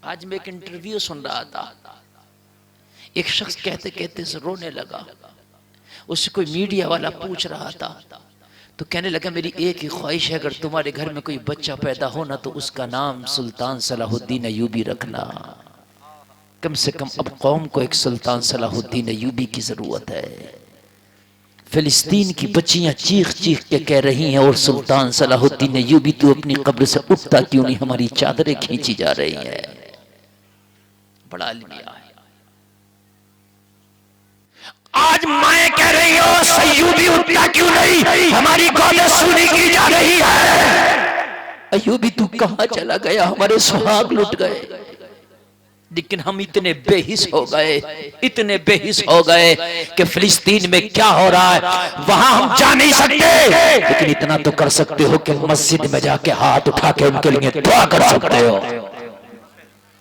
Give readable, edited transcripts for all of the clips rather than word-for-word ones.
आज मैं एक इंटरव्यू सुन रहा था, एक शख्स कहते कहते से रोने लगा। उससे कोई मीडिया वाला पूछ रहा था तो कहने लगा मेरी एक ही ख्वाहिश है, अगर तुम्हारे घर में कोई बच्चा पैदा हो ना तो उसका नाम सुल्तान सलाहुद्दीन अयूबी रखना। कम से कम अब कौम को एक सुल्तान सलाहुद्दीन अयूबी की जरूरत है। फिलिस्तीन की बच्चियां चीख चीख के कह रही हैं, और सुल्तान सलाहुद्दीन अयूबी तू अपनी कब्र से उठता क्यों नहीं, हमारी चादरें खींची जा रही हैं। बड़ा अलमिया है। आज माए कह रही हो अयूबी उठता क्यों नहीं, हमारी गोदें सुनी की जा रही है। अयूबी तू कहां चला गया, हमारे सुहाग लुट गए। लेकिन हम इतने बेहिस हो गए, इतने बेहिस हो गए कि फिलिस्तीन में क्या हो रहा है वहां हम जा नहीं सकते, लेकिन इतना तो कर सकते हो कि मस्जिद में जाके हाथ उठा के उनके लिए दुआ कर सकते हो।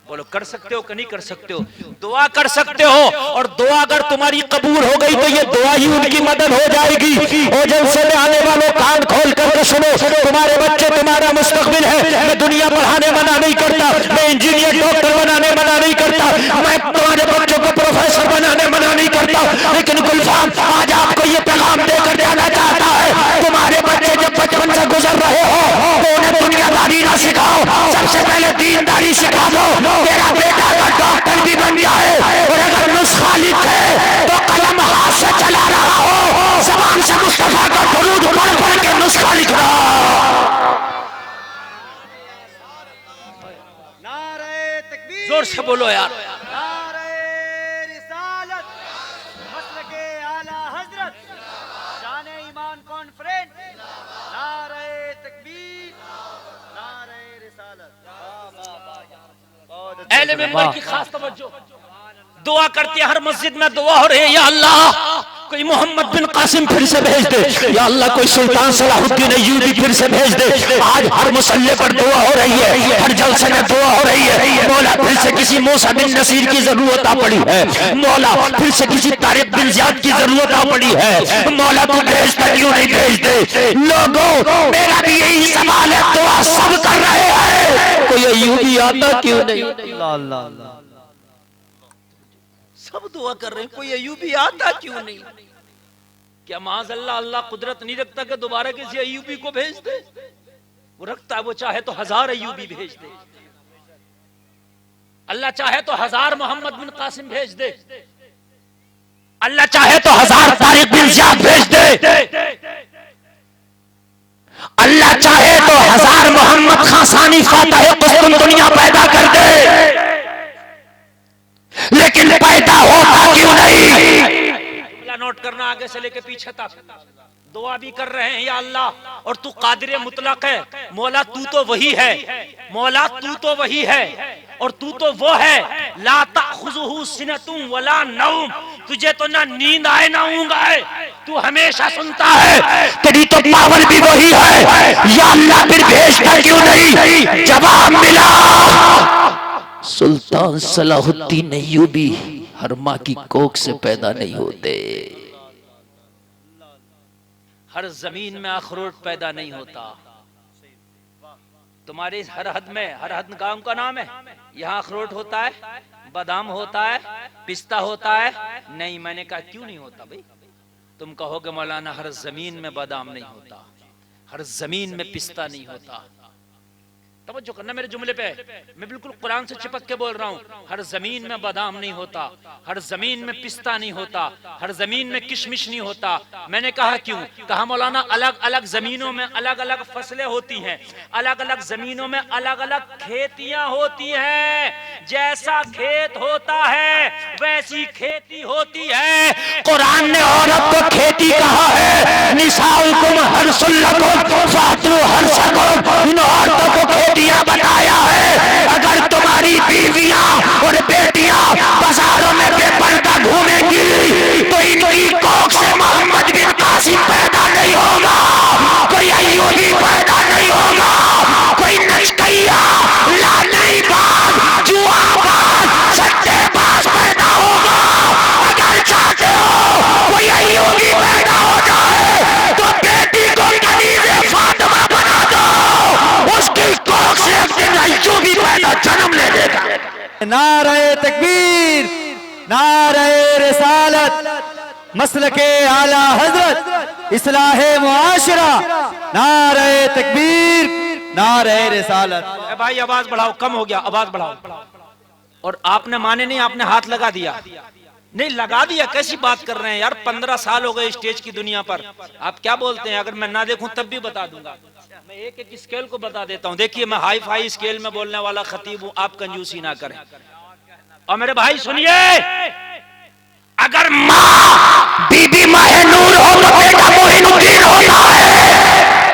बोलो कर सकते हो कि नहीं कर सकते हो? दुआ कर सकते हो, और दुआ अगर तुम्हारी कबूल हो गई तो ये दुआ ही उनकी मदद हो जाएगी। और जलसे में आने वालों कान खोल करके सुनो, तुम्हारे बच्चे तुम्हारा मुस्तकबिल है। मैं दुनिया बढ़ाने मना नहीं करता, मैं इंजीनियर डॉक्टर बनाने मना नहीं करता, मैं तुम्हारे बच्चों को प्रोफेसर बनाने मना नहीं करता, लेकिन गुलफाम आज आपको ये पैगाम देकर जाना चाहता है, तुम्हारे बच्चे जब बचपन से गुजर रहे हो तो उन्हें दुनियादारी ना सिखाओ, सबसे पहले दीनदारी सिखा दो। तेरा बेटा अगर डॉक्टर भी बन जाए और अगर नुस्खा लिखे तो कलम हाथ से चला रहा हो, ज़बान से मुस्तफा का दुरूद पढ़ पढ़ के नुस्खा लिख रहा हो। नारे तकबीर, जोर से बोलो यार। नारे रिसालत, मसलके आला हजरत, शान-ए ईमान कॉन्फ्रेंस, नारे तकबीर, नारे रिसालत। अहले मिंबर की खास तवज्जो, दुआ करती है हर मस्जिद में दुआ हो रही है, या अल्लाह कोई मोहम्मद बिन कासिम फिर से भेज दे, या अल्लाह कोई सुल्तान सलाहुद्दीन अयूबी फिर से भेज दे। आज हर मुसल्ले पर दुआ हो रही है, हर जलसे में दुआ हो रही है। मौला फिर से किसी मूसा बिन नसीर की जरूरत आ पड़ी है, मौला फिर से किसी तारिक बिन ज़ियाद की जरूरत आ पड़ी है। मौला तू भेजता क्यों नहीं भेज दे? लोगों मेरा भी यही सवाल है, दुआ सब कर रहे हैं, कोई अयूबी आता क्यों नहीं? सब दुआ कर रहे हैं, कोई अयूबी आता क्यों नहीं? क्या माज़ अल्लाह अल्लाह कुदरत नहीं रखता कि दोबारा किसी अयूबी को भेज दे? वो रखता है, वो चाहे तो 1000 अयूबी भेज दे, अल्लाह चाहे तो 1000 मोहम्मद बिन कासिम भेज दे, अल्लाह चाहे तो 1000 तारिक बिन ज़ियाद भेज दे, अल्लाह चाहे तो 1000 मोहम्मद खासानी फातह कुस्तुनतुनिया पैदा कर दे, लेकिन पैदा होता क्यों नहीं? नोट करना आगे से लेके पीछे तक। दुआ भी कर रहे हैं, या अल्लाह और तू कादिर मुतलक है, मौला तू तो वही है, मौला तू तो वही है, और तू तो वो है ला ताखुजुहु सिनतुम वला नौम, तुझे तो ना नींद आए ना ऊंघ आए, तू हमेशा सुनता है, तेरी तो पावर भी वही है, या अल्लाह फिर भेजता क्यों नहीं? जवाब मिला, सुल्तान सलाहुद्दीन अयूबी हर माँ की कोख से पैदा नहीं होते, हर जमीन में अखरोट पैदा नहीं होता। तुम्हारे इस हरहद में, हरहद गांव का नाम है, यहाँ अखरोट होता है, बादाम होता है, पिस्ता होता है? नहीं। मैंने कहा क्यों नहीं होता भाई? तुम कहोगे मौलाना हर जमीन में बादाम नहीं होता, हर जमीन में पिस्ता नहीं होता। तवज्जो करना मेरे जुमले पे, मैं बिल्कुल कुरान से चिपक के बोल रहा हूँ। हर जमीन में बादाम नहीं होता, हर जमीन में पिस्ता नहीं होता, हर जमीन में किशमिश नहीं होता। मैंने कहा क्यों? कहा मौलाना अलग अलग जमीनों में अलग अलग फसलें होती हैं, अलग अलग जमीनों में अलग अलग खेतियां होती हैं, जैसा खेत होता है वैसी खेती होती है। कुरान ने औरत को खेती कहा है, निसाउकुम हर्सुल्लकुम फातू हर्सकुम, इन औरतों को बेटियां बताया है। अगर तुम्हारी बीवियां और बेटियां बाजारों में बेपर्दा घूमेंगी तो इनकी कोख से मोहम्मद बिन कासिम पैदा नहीं होगा, कोई अयूबी पैदा नहीं होगा, कोई नचकैया लानईबाज जुआबाज सट्टेबाज पैदा होगा। अगर चाहते हो कोई अयूबी पैदा हो जाए तो बेटी को कनीज़े फातिमा बना दो, उसकी कोख से एक दिन अयूब नारे तकबीर, नारे रिसालत, मसलके आला हजरत, इस्लाहे मुआशरा, नारे तकबीर, नारे रिसालत। भाई आवाज बढ़ाओ, कम हो गया, आवाज बढ़ाओ। और आपने माने नहीं, आपने हाथ लगा दिया। नहीं लगा दिया, कैसी बात कर रहे हैं यार, 15 साल हो गए स्टेज की दुनिया पर। आप क्या बोलते हैं, अगर मैं ना देखूं तब भी बता दूंगा। मैं एक एक स्केल को बता देता हूं। देखिए मैं हाई फाई स्केल में बोलने वाला खतीब हूं, आप कंजूसी ना करें। और मेरे भाई सुनिए, अगर माँ बीबी माहे नूर हो तो बेटा मोइनुद्दीन होता है।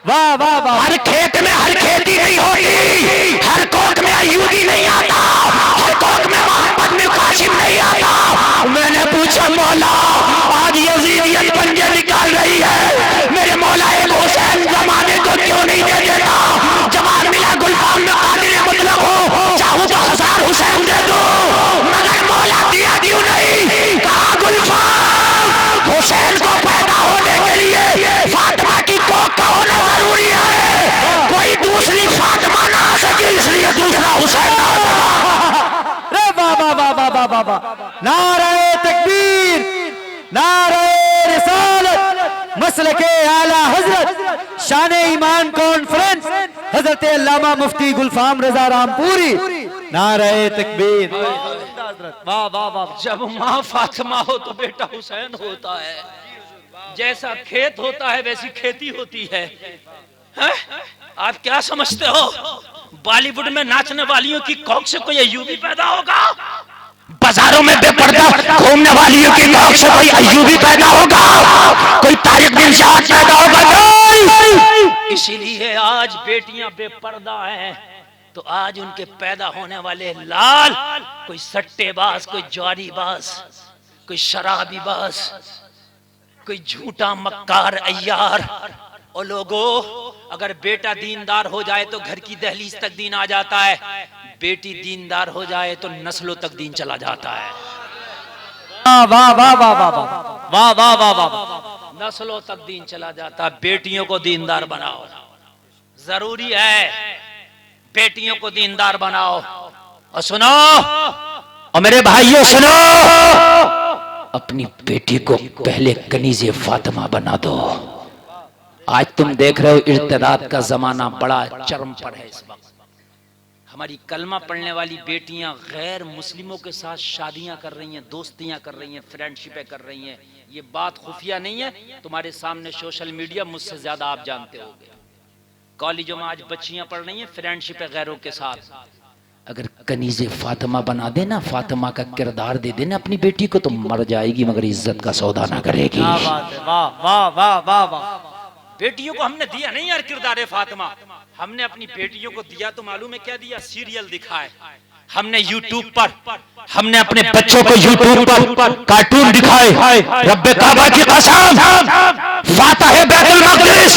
वाह वाह वाह। हर खेत में हर खेती नहीं होती, हर कोर्ट में अय्यूबी नहीं आता, हर कोर्ट में मोहम्मद बिन कासिम नहीं आता। मैंने पूछा मौला आज यजीदियत पंजे निकाल रही है, मेरे मौला एक हुसैन जमाने को क्यों नहीं दे देता? जवाब मिला गुलफाम में कादिर मुतलक हो, चाहूं तो 1000 हुसैन दे दो, मगर मौला दिया क्यों नहीं? कहा गुलफाम हुसैन को पैदा होने के लिए फातिमा की कोख का होना जरूरी है। कोई दूसरी फातिमा ना आ सके, इसलिए दूसरा हुसैन ना आता। रे वाह वाह वाह वाह वाह वाह वाह। नारे तकबीर, नारे रिसालत, मसलके आला हजरत, शान ईमान कॉन्फ्रेंस, हजरत अल्लामा मुफ्ती गुलफाम रजा रामपुरी, नारे तकबीर। वाह वाह वाह। जब माँ फातिमा हो तो बेटा हुसैन होता है। जैसा खेत होता है वैसी खेती होती है। हैं? आप क्या समझते हो, बॉलीवुड में नाचने वालियों की कोख से कोई अय्यूबी पैदा होगा? बाजारों में बेपर्दा घूमने वालियों की कोख से कोई अय्यूबी पैदा होगा? कोई तारिक बिन शाद पैदा होगा? नहीं। इसीलिए आज बेटियां बेपर्दा हैं, तो आज उनके पैदा होने वाले लाल कोई सट्टेबाज, कोई ज्वारीबाज, कोई शराबीबाज, कोई झूठा मक्कार अय्यार। और लोगों, अगर बेटा दीनदार हो जाए तो घर की दहलीज तक दीन आ जाता है, बेटी दीनदार हो जाए तो नस्लों तक दीन चला जाता है। वाह वाह वाह वाह वाह वाह वाह वाह वाह। नस्लों तक दीन चला जाता है। बेटियों को दीनदार बनाओ, जरूरी है, बेटियों को दीनदार बनाओ। और सुनो, और मेरे भाइयों सुनो, अपनी बेटी को पहले कनीज़े फातिमा बना दो। आज तुम देख रहे हो इर्तिदाद का जमाना बड़ा चरम पर है इस वक्त। हमारी कलमा पढ़ने वाली बेटियां गैर मुस्लिमों के साथ शादियां कर रही हैं, दोस्तियां कर रही हैं, फ्रेंडशिपें कर रही हैं। ये बात खुफिया नहीं है, तुम्हारे सामने सोशल मीडिया, मुझसे ज्यादा आप जानते होंगे। कॉलेजों में आज बच्चियां पढ़ रही हैं फ्रेंडशिपें गैरों के साथ। अगर कनीज़े फातिमा बना देना, फातिमा का किरदार दे देना अपनी बेटी को, तो मर जाएगी मगर इज्जत का सौदा ना करेगी। क्या बात है, वाह वाह वाह वाह वाह। बेटियों को हमने दिया नहीं यार किरदार फातिमा, हमने अपनी बेटियों को दिया तो मालूम है क्या दिया? सीरियल दिखाए हमने यूट्यूब पर, हमने अपने बच्चों को यूट्यूब पर कार्टून दिखाए। रब्बे काबा की कसम, फातिह बैतुल मक़दिस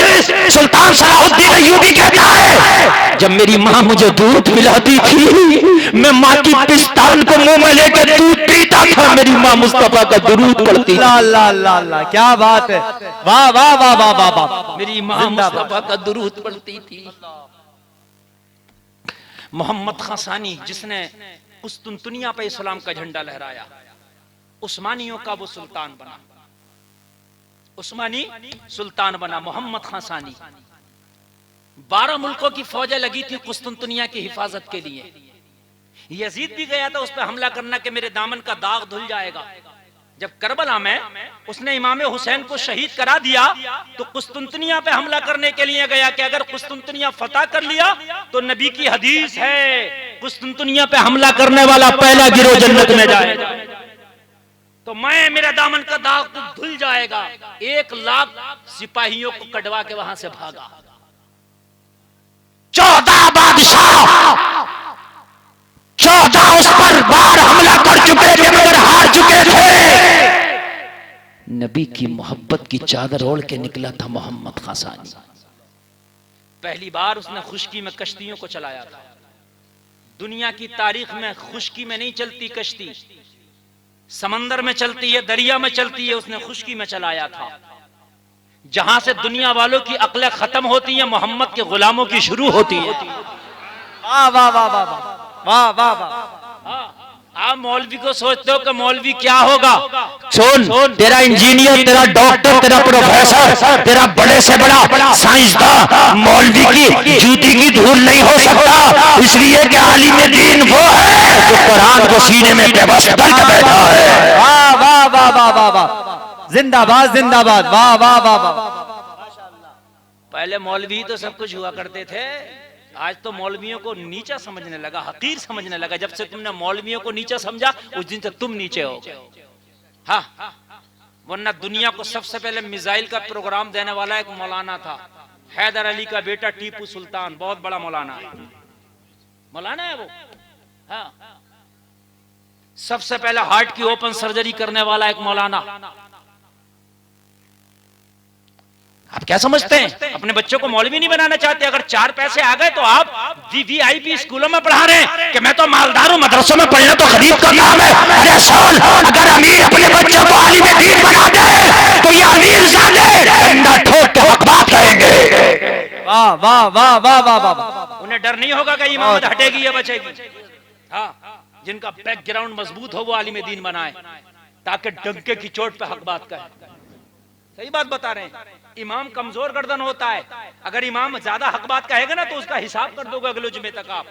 सुल्तान सलाहुद्दीन अय्यूबी कहता है, जब मेरी माँ मुझे दूध पिलाती थी, मैं माँ की पिस्तान को मुंह में लेकर दूध पीता था, मेरी माँ मुस्तफा का दुरूद पढ़ती थी। ला ला ला ला, क्या बात है, वाह वाह वाह वाह वाह वाह। मेरी माँ मुस्तफा का दुरूद पढ़ती थी। मोहम्मद खासानी, जिसने कुस्तुनतुनिया पे इस्लाम का झंडा लहराया, उस्मानियों का वो सुल्तान बना, उस्मानी सुल्तान बना मोहम्मद खासानी। 12 मुल्कों की फौजें लगी थी कुस्तुनतुनिया की हिफाजत के लिए। यजीद भी गया था उस पर हमला करना कि मेरे दामन का दाग धुल जाएगा। जब करबला में उसने इमाम हुसैन को शहीद करा दिया, तो कुस्तुनतुनिया पे हमला करने के लिए गया कि अगर कुस्तुनतुनिया फतह कर लिया तो नबी की हदीस है, कुस्तुनतुनिया पे हमला करने वाला पहला गिरोह जन्नत में जाएगा। तो मैं, मेरा दामन का दाग तो धुल जाएगा। 1 लाख सिपाहियों को कटवा के वहां से भागा। 14 बादशाह 14 उस पर बार हमला कर चुके थे मगर हार चुके थे। नबी की मोहब्बत की चादर ओढ़ के निकला था मोहम्मद खासानी। पहली बार उसने खुश्की में कश्तियों को चलाया था। दुनिया की तारीख में खुश्की में नहीं चलती कश्ती, समंदर में चलती है, दरिया में चलती है, उसने खुश्की में चलाया था। जहां से दुनिया वालों की अक्लें खत्म होती हैं, मोहम्मद के गुलामों की शुरू होती है। वाह वाह वाह वाह वाह वाह वाह। आप मौलवी को सोचते हो कि मौलवी क्या होगा? सुन, तेरा इंजीनियर, तेरा डॉक्टर, तेरा प्रोफेसर, तेरा बड़े से बड़ा साइंसदान मौलवी की जूती की धूल नहीं हो सकता, इसलिए कि आलिम दीन वो है जो कुरान को सीने में बेबस करके बैठा है। वाह वाह वाह वाह वाह वाह, जिंदाबाद जिंदाबाद, वाह वाह वाह वाह। पहले मौलवी तो सब कुछ हुआ करते थे, आज तो मौलवियों को नीचा समझने लगा, हकीर समझने लगा। जब से तुमने मौलवियों को नीचा समझा, उस दिन से तुम नीचे हो। हाँ, वरना दुनिया को सबसे पहले मिसाइल का प्रोग्राम देने वाला एक मौलाना था, हैदर अली का बेटा टीपू सुल्तान, बहुत बड़ा मौलाना है। मौलाना है वो। हाँ, सबसे पहले हार्ट की ओपन सर्जरी करने वाला एक मौलाना। आप क्या समझते हैं? अपने बच्चों को मौलवी नहीं बनाना चाहते? अगर 4 पैसे आ गए तो आप वीवीआईपी स्कूलों में पढ़ा रहे हैं कि मैं तो मालदार हूं, मदरसों में पढ़ना तो गरीब का काम है। अरे साल, अगर अमीर अपने बच्चों को आलिम दीन बना दे तो ये अमीर ज़ाले डंडा ठोक के हक बात कहेंगे। वाह वाह वाह वाह वाह वाह। उन्हें डर नहीं होगा कि इमामत हटेगी या बचेगी। हाँ, जिनका बैकग्राउंड मजबूत हो वो आलिम दीन बनाए, ताकि डंके की चोट पे हक बात कहे। सही बात बता रहे हैं। इमाम कमजोर गर्दन होता है, अगर इमाम ज्यादा हक बात कहेगा ना तो उसका हिसाब कर दोगे अगले जुमे तक आप।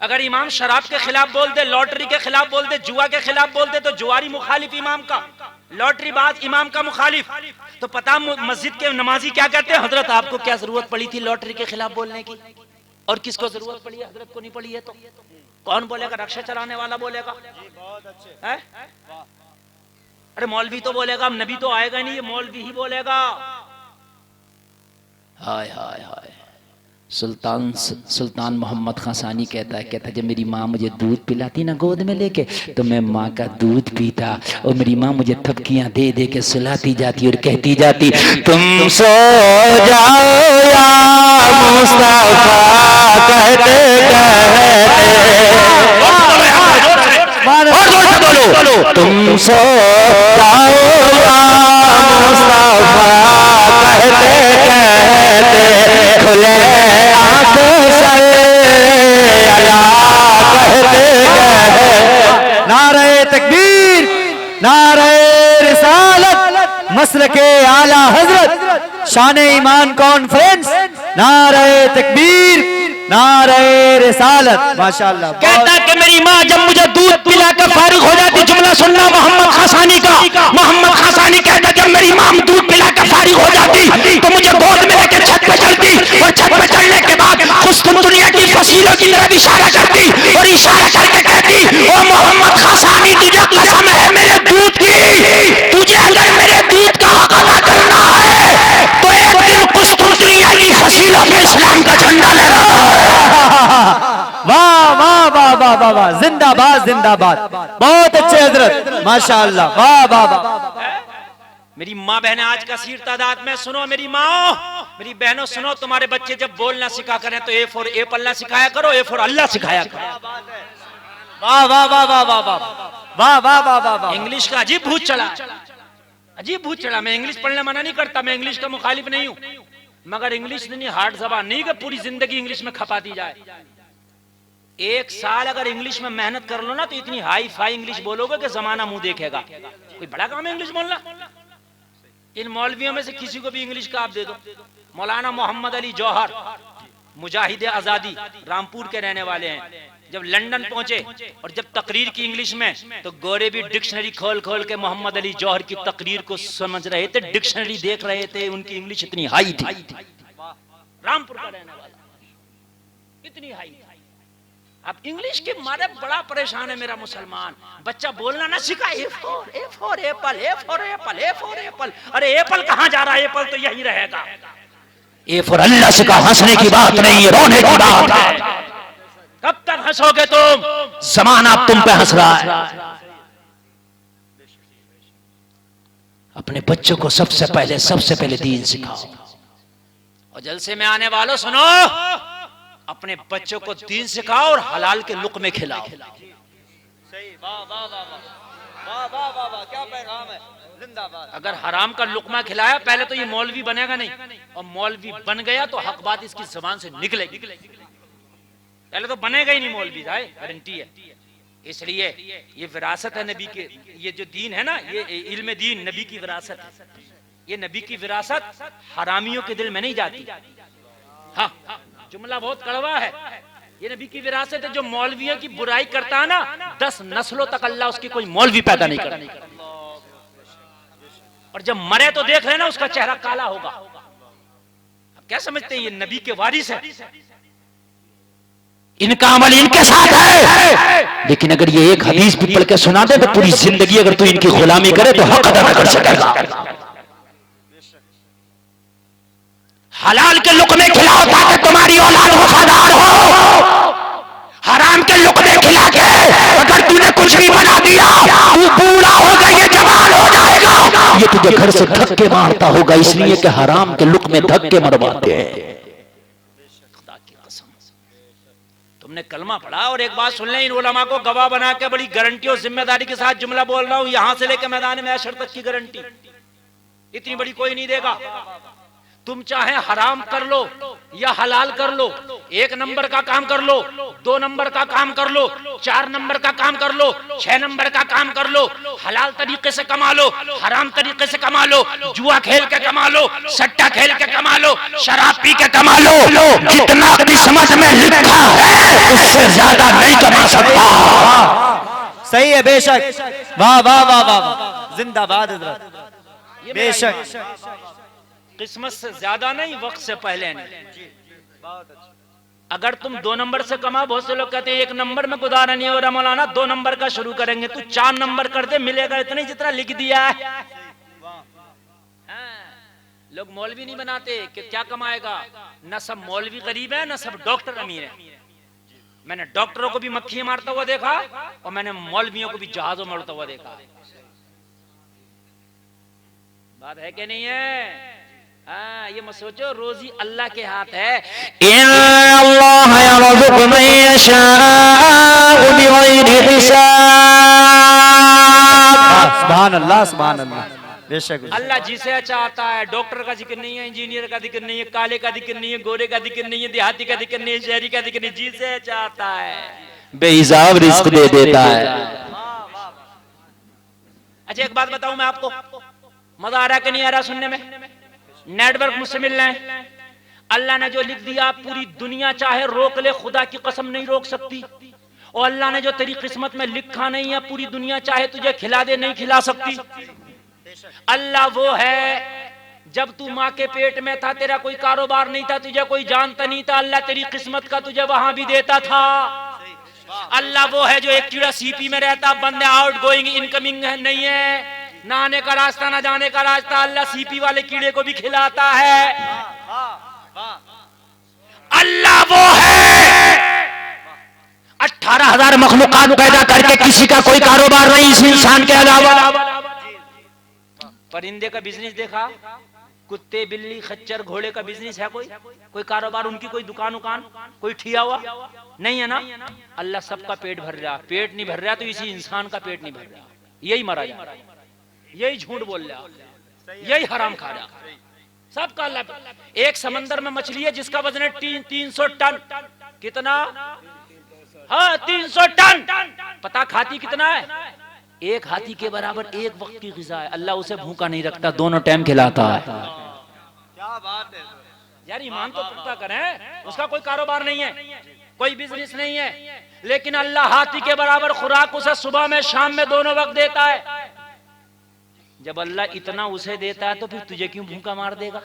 अगर इमाम शराब के खिलाफ बोल दे, लॉटरी के खिलाफ बोल दे, जुआ के खिलाफ बोल दे, तो जुआरी मुखालिफ इमाम का, लॉटरी बाज इमाम का मुखालिफ। तो पता मस्जिद के नमाजी क्या कहते हैं? हजरत आपको क्या जरूरत पड़ी थी लॉटरी के खिलाफ बोलने की? और किसको जरूरत पड़ी है? हजरत को नहीं पड़ी है तो कौन बोलेगा? रक्षा चलाने वाला बोलेगा। है? अरे मौलवी तो बोलेगा, नबी तो आएगा नहीं, ये मौलवी ही बोलेगा। हाय हाय हाय। सुल्तान मोहम्मद खासानी कहता है जब मेरी माँ मुझे दूध पिलाती ना गोद में लेके, तो मैं माँ का दूध पीता, और मेरी माँ मुझे थपकियां दे दे के सुलाती जाती और कहती जाती, तुम सो जाओ या मुस्तफा कहते बोलो, तुम सो जाओ या मुस्तफा कहते खुले नारे तकबीर, नारे रिसालत, मसलके आला हजरत, शाने ईमान कॉन्फ्रेंस, नारे तकबीर, नारे रिसालत। माशाअल्लाह। कहता कि मेरी माँ जब मुझे दूध पिला कर फारिग हो जाती, जुमला सुनना मोहम्मद खासानी का। मोहम्मद खासानी कहता जब मेरी माँ दूध पिला कर फारिग हो जाती तो मुझे गोद में लेकर छत पे चलती, और छत पे चढ़ने के बाद खुश्क दुनिया की फसीलों की तरफ इशारा करती और इशारा करके कहती, ओ मोहम्मद खासानी तुझे कसम है मेरे दूध की, तुझे अगर मेरे दूध का हक अदा करना है तो एक दिन खुश्क दुनिया की फसीलों में इस्लाम का झंडा लहरा। वाह वाह वाह वाह वाह वाह, जिंदाबाद जिंदाबाद, बहुत अच्छे हजरत, माशाअल्लाह, वाह वाह वाह। मेरी माँ बहनें आज का सीर तादाद में सुनो, मेरी माँ, मेरी बहनों सुनो, तुम्हारे बच्चे जब बोलना सिखा करें तो ए फॉर एप्पल ना सिखाया करो, ए फॉर अल्लाह सिखाया करो। वाह वाह वाह वाह वाह वाह वाह वाह वाह वाह वाह। इंग्लिश का अजीब भूत चढ़ा, अजीब भूत चढ़ा। मैं इंग्लिश पढ़ने मना नहीं करता, मैं इंग्लिश का मुखालिफ नहीं हूँ, मगर इंग्लिश इतनी हार्ड जबान नहीं कि पूरी जिंदगी इंग्लिश में खपा दी जाए। 1 साल अगर इंग्लिश में मेहनत कर लो ना तो इतनी हाई फाई इंग्लिश बोलोगे कि जमाना मुंह देखेगा। कोई बड़ा काम है इंग्लिश बोलना? इन मौलवियों में से किसी को भी इंग्लिश का आप दे दो। मौलाना मोहम्मद अली जौहर, मुजाहिद आजादी, रामपुर के रहने वाले हैं, जब लंदन पहुंचे और जब तकरीर की इंग्लिश में, तो गोरे भी डिक्शनरी खोल खोल के मोहम्मद अली जौहर की तकरीर को समझ रहे थे, डिक्शनरी देख रहे थे, उनकी इंग्लिश इतनी हाई थी। रामपुर का रहने वाला, इतनी हाई थी। अब इंग्लिश के मारे बड़ा परेशान है मेरा मुसलमान बच्चा, बोलना ना सीखा, A for Apple, A for Apple, A for Apple. अरे एप्पल कहाँ जा रहा है? एप्पल तो यही रहेगा। ए फॉर अल्लाह से का हंसने की बात नहीं है, रोने की बात है। कब तक हंसोगे तुम? जमाना तुम पे हंस रहा है। अपने बच्चों को सबसे पहले दीन सिखाओ। और जलसे में आने वालों सुनो, अपने बच्चों को दीन सिखाओ और हलाल के लुक़मे खिलाओ। सही, वाह वाह वाह वाह वाह वाह वाह, क्या पैगाम है। अगर हराम का लुकमा खिलाया, पहले तो ये मौलवी बनेगा नहीं, और मौलवी बन गया तो हक बात इसकी जुबान से निकलेगी। पहले तो बनेगा ही नहीं मौलवी, गारंटी है। इसलिए ये विरासत है नबी के, ये जो दीन है ना, ये इल्म दीन नबी की विरासत है। ये नबी की विरासत हरामियों के दिल में नहीं जाती। हाँ, जुमला बहुत कड़वा है। ये नबी की विरासत है। जो मौलवियों की बुराई करता है ना, 10 नस्लों तक अल्लाह उसकी कोई मौलवी पैदा नहीं करता। और जब मरे तो देख लेना उसका चेहरा काला होगा। अब क्या समझते हैं ये नबी के वारिस है, इनका अमल इनके साथ है। लेकिन अगर ये एक हदीस भी पढ़ के सुना दे तो पूरी जिंदगी अगर तू इनकी गुलामी करे तो हक अदा न कर सकेगा। हलाल के लुकमे खिलाओ ताकि तुम्हारी औलाद वफादार हो। हराम के लुकमे खिला के अगर तूने कुछ भी बना दिया, तू बूढ़ा हो गया, ये जवान हो जाएगा, ये तुझे घर से धक्के मारता होगा। इसलिए कि हराम के लुकमे धक्के मरवाते हैं। खुदा की कसम, तुमने कलमा पढ़ा और एक बात सुन ले, इन उलमा को गवाह बना के बड़ी गारंटी और जिम्मेदारी के साथ जुमला बोल रहा हूं, यहां से लेकर मैदान में अशर तक की गारंटी, इतनी बड़ी कोई नहीं देगा। तुम चाहे हराम कर लो या हलाल कर लो, 1 नंबर का काम कर लो, 2 नंबर का काम कर लो, 4 नंबर का काम कर लो, 6 नंबर का काम कर लो, हलाल तरीके से कमा लो, हराम तरीके से कमा लो, जुआ खेल के कमा लो, सट्टा खेल के कमा लो, शराब पी के कमा लो, जितना किस्मत में लिखा है उससे ज्यादा नहीं कमा सकता। सही है, बेशक। वाह वाह वाह वाह, जिंदाबाद हजरत, बेशक। किस्मत से ज्यादा नहीं, वक्त से पहले नहीं। अगर तुम 2 नंबर से कमा, बहुत से लोग कहते हैं 1 नंबर में गुजारा नहीं हो रहा मौलाना, 2 नंबर का शुरू करेंगे, तू 4 नंबर कर दे, मिलेगा इतना ही जितना लिख दिया है। लोग मौलवी नहीं बनाते कि क्या कमाएगा। न सब मौलवी गरीब है, न सब डॉक्टर अमीर है। मैंने डॉक्टरों को भी मक्खी मारता हुआ देखा और मैंने मौलवियों को भी जहाजों में उड़ता हुआ देखा। बात है कि नहीं है? ये मत सोचो रोजी अल्लाह के हाथ है। इन्नल्लाह यरज़ुक़ु मन यशाअ बिग़ैरि हिसाब। सुभान अल्लाह, सुभान अल्लाह, बेशक। अल्लाह जिसे चाहता है, डॉक्टर का जिक्र नहीं है, इंजीनियर का जिक्र नहीं है, काले का जिक्र नहीं है, गोरे का जिक्र नहीं है, देहाती का जिक्र नहीं है, शहरी का जिक्र नहीं, जिसे चाहता है बेहिसाब रिस्क दे देता है। अच्छा एक बात बताऊं मैं आपको, मजा आ रहा है कि नहीं आ रहा सुनने में? नेटवर्क मुझसे मिल रहे हैं। अल्लाह ने जो लिख दिया पूरी दुनिया चाहे रोक ले, खुदा की कसम नहीं रोक सकती। और अल्लाह ने जो तेरी किस्मत में लिखा नहीं है, पूरी दुनिया चाहे तुझे खिला दे, नहीं खिला सकती। अल्लाह वो है, जब तू माँ के पेट में था तेरा कोई कारोबार नहीं था, तुझे कोई जानता नहीं था, अल्लाह तेरी किस्मत का तुझे वहां भी देता था। अल्लाह वो है जो एक कीड़ा सीपी में रहता, बंदे आउट गोइंग इनकमिंग नहीं है, ना आने का रास्ता ना जाने का रास्ता, अल्लाह सीपी वाले कीड़े को भी खिलाता है। अल्लाह वो है 18,000 मखलूकात पैदा करके किसी का कोई कारोबार नहीं इस इंसान के अलावा। परिंदे का बिजनेस देखा, कुत्ते बिल्ली खच्चर घोड़े का बिजनेस है कोई कारोबार, उनकी कोई दुकान कोई ठिया हुआ नहीं है ना। अल्लाह सबका पेट भर रहा, पेट नहीं भर रहा तो इसी इंसान का पेट नहीं भर रहा, यही मरा जा रहा, यही झूठ बोल रहा, यही हराम खा रहा, सबका अल्लाह। एक समंदर में मछली है जिसका वजन है 300 टन। कितना? हाँ 300 टन। पता खाती कितना है? एक हाथी के बराबर एक वक्त की ग़िज़ा है। अल्लाह उसे भूखा नहीं रखता, दोनों टाइम खिलाता है। क्या बात है यार, ईमान तो पुख्ता करें। उसका कोई कारोबार नहीं है, कोई बिजनेस नहीं है, लेकिन अल्लाह हाथी के बराबर खुराक उसे सुबह में शाम में दोनों वक्त देता है। जब अल्लाह इतना उसे देता है तो फिर तुझे क्यों भूखा मार देगा?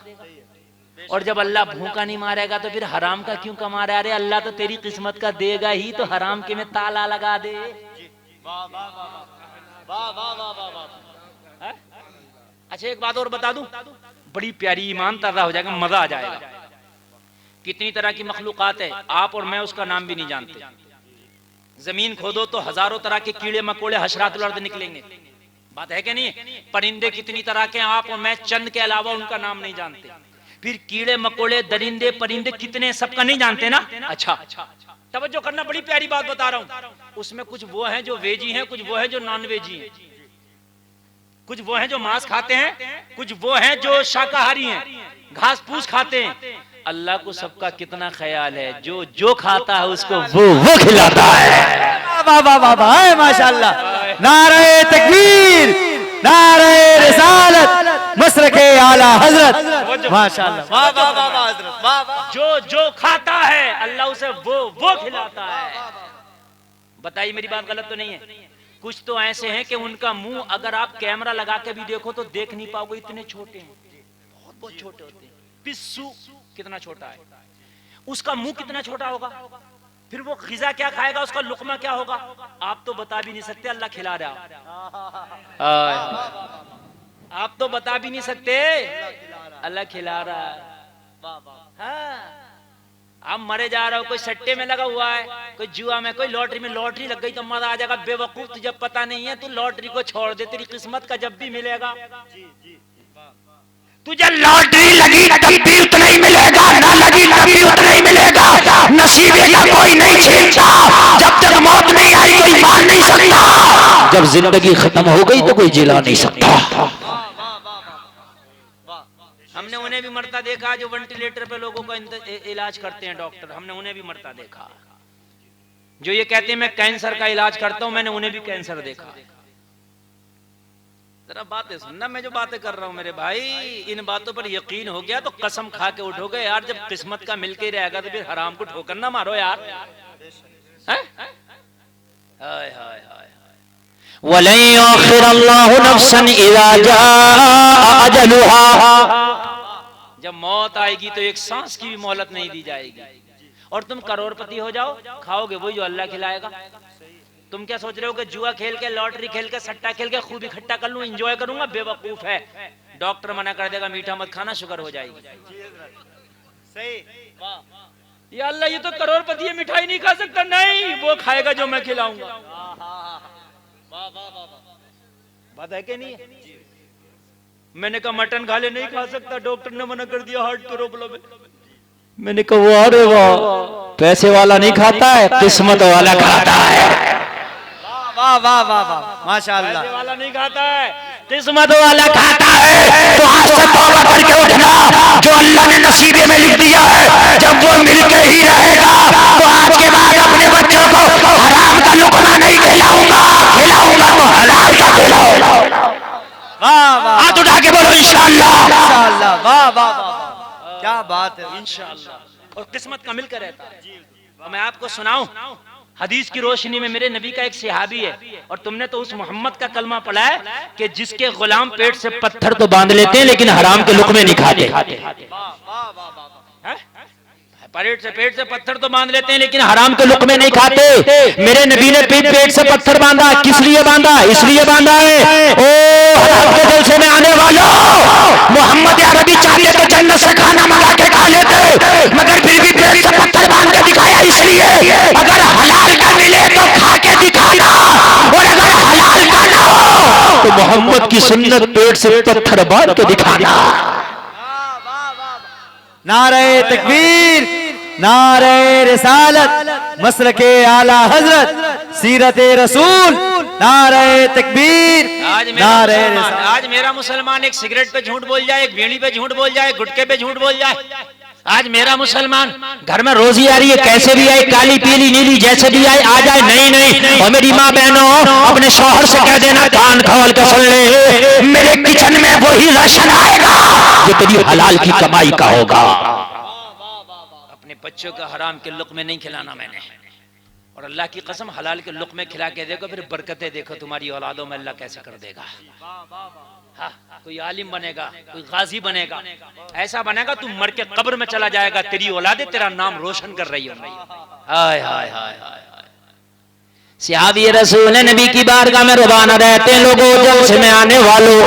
और जब अल्लाह भूखा नहीं मारेगा तो फिर हराम का क्यों कमा रहा है? अरे अल्लाह तो तेरी किस्मत का देगा ही, तो हराम के में ताला लगा दे। अच्छा एक बात और बता दूं, बड़ी प्यारी ईमान तरह हो जाएगा, मजा आ जाएगा। कितनी तरह की मखलूकात है, आप और मैं उसका नाम भी नहीं जानते। जमीन खोदो तो हजारों तरह के कीड़े मकोड़े हशरातुल अर्द निकलेंगे। बात है कि नहीं? परिंदे कितनी तरह के, आप और मैं चंद के अलावा उनका नाम नहीं जानते। फिर कीड़े मकोड़े दरिंदे परिंदे कितने, सबका नहीं जानते ना। अच्छा तवज्जो करना, बड़ी प्यारी बात बता रहा हूं। उसमें कुछ वो हैं जो वेजी हैं, कुछ वो हैं जो नॉन वेजी हैं। कुछ वो हैं जो मांस खाते हैं, कुछ वो हैं जो शाकाहारी हैं, घास फूस खाते हैं। अल्लाह को सबका कितना ख्याल है, जो जो खाता है उसको वो खिलाता है। वाह वाह वाह वाह, माशाअल्लाह। नारे तकबीर, नारे रिसालत, मसलके आला हजरत, माशाअल्लाह। वाह वाह वाह वाह हजरत, वाह वाह। जो जो खाता है अल्लाह उसे वो खिलाता है। बताइए मेरी बात गलत तो नहीं है? कुछ तो ऐसे हैं कि उनका मुंह अगर आप कैमरा लगा के भी देखो तो देख नहीं पाओगे, इतने छोटे हैं, बहुत छोटे होते हैं। पिस्सू कितना छोटा है, उसका मुंह कितना छोटा होगा, फिर वो ग़िज़ा क्या खाएगा, उसका लुक़मा क्या होगा, आप तो बता भी नहीं सकते। अल्लाह खिला रहा, आप तो बता भी नहीं सकते, अल्लाह खिला रहा। हाँ, आप मरे जा रहे हो, कोई सट्टे में लगा हुआ है, कोई जुआ में, कोई लॉटरी में, लॉटरी लग गई तो मजा आ जाएगा। बेवकूफ, तुझे पता नहीं है, तू लॉटरी को छोड़ दे, तेरी किस्मत का जब भी मिलेगा। तुझे लॉटरी लगी तब भी उतना ही मिलेगा, ना लगी तब भी उतना ही मिलेगा। नसीबे का कोई नहीं छीनता, जब तक मौत नहीं आई कोई मार नहीं सकता, जब जिंदगी खत्म हो गई तो कोई जिला नहीं सकता। हमने उन्हें भी मरता देखा जो वेंटिलेटर पे लोगों का इलाज करते हैं डॉक्टर, हमने उन्हें भी मरता देखा। जो ये कहते हैं मैं कैंसर का इलाज करता हूं, मैंने उन्हें भी कैंसर देखा। जरा बातें सुनना, मैं जो बातें कर रहा हूं मेरे भाई, इन बातों पर यकीन हो गया तो कसम खा के उठोगे यार। जब किस्मत का मिलके ही रहेगा तो फिर हराम को ठोकर ना मारो यार। हाय हाय हाय, वलन युअख्खिरल्लाहु नफ्सन इज़ा जाअ अजलुहा, जब मौत आएगी तो एक सांस की भी मोहलत नहीं दी जाएगी। और तुम करोड़पति हो जाओ, खाओगे वही जो अल्लाह खिलाएगा। तुम क्या सोच रहे हो कि जुआ खेल के, लॉटरी खेल के, सट्टा खेल के खूब इकट्ठा कर लूं, एंजॉय करूंगा? बेवकूफ है। डॉक्टर मना कर देगा मीठा मत खाना, शुगर हो जाएगी। ये अल्लाह, ये तो करोड़पति है, मिठाई नहीं खा सकता। नहीं, वो खाएगा जो मैं खिलाऊंगा। बात है कि नहीं है? मैंने कहा मटन खा ले, नहीं खा सकता, डॉक्टर ने मना कर दिया, हार्ट प्रॉब्लम है। मैंने कहा अरे वाह, पैसे वाला नहीं खाता है, किस्मत वाला खाता है। वाह वाह वाह वाह, माशाअल्लाह। पैसे वाला नहीं खाता है, किस्मत वाला खाता है। तो आज से तौबा करके उठना, जो अल्लाह ने नसीबे में लिख दिया है जब वो मिलके ही रहेगा, तो आज के बाद अपने बच्चों को हराम का लुक़मा नहीं खिलाऊंगा, खिलाऊंगा तो हलाल का खिलाऊंगा। वाह वाह, हाथ उठा के बोलो इंशाअल्लाह, इंशाअल्लाह। वाह वाह वाह, क्या बात है, इंशाअल्लाह। और किस्मत का मिलकर रहता है। और मैं आपको सुनाऊं, हदीस की रोशनी में मेरे नबी का एक सहाबी है, और तुमने तो उस मोहम्मद का कलमा पढ़ा है कि जिसके गुलाम पेट से पत्थर तो बांध लेते हैं लेकिन हराम के लुक़मे नहीं खाते। पेट से पत्थर तो बांध लेते हैं लेकिन हराम के लुक़मे नहीं खाते। मेरे नबी ने पेट से पत्थर बांधा, किस लिए बांधा? इसलिए बांधा है, ओ हलाल के जलसे में आने वालों, मोहम्मद अरबी चाहते तो जन्नत से खाना मंगा के खा लेते, मगर फिर भी पेट से पत्थर बांध के दिखाया इसलिए, अगर हलाल का मिले तो खा के दिखाना, और अगर हलाल का ना हो तो मोहम्मद की सुन्नत पेट से पत्थर बांध के दिखाना। नारे तकबीर, नारे रिसालत, मसलके आला हजरत, सीरत रसूल, नारे तकबीर, नारे रिसालत। आज मेरा मुसलमान एक सिगरेट पे झूठ बोल जाए, एक बीड़ी पे झूठ बोल जाए, गुटके पे झूठ बोल जाए, आज मेरा मुसलमान घर में रोजी आ रही है, कैसे भी आए, काली पीली नीली जैसे भी आए आ जाए, नहीं नहीं। और मेरी माँ बहनों, अपने शौहर से कह देना कान खोल के सुन ले, मेरे किचन में वही राशन आएगा जो तेरी हलाल की कमाई का होगा। अपने बच्चों को हराम के लुक़मे नहीं खिलाना मैंने, और अल्लाह की कसम हलाल के लुक़मे खिला के देखो, फिर बरकतें देखो तुम्हारी औलादों में अल्लाह कैसे कर देगा। हाँ, कोई आलिम बनेगा, कोई गाजी बनेगा, ऐसा बनेगा तू मर के कब्र में चला जाएगा, तेरी औलादे तेरा नाम रोशन कर रही होंगी। हाय हाय हाय हाय। सहाबी रसूल नबी की बारगाह में रवाना रहते हैं, लोगों जलसे में आने वालों,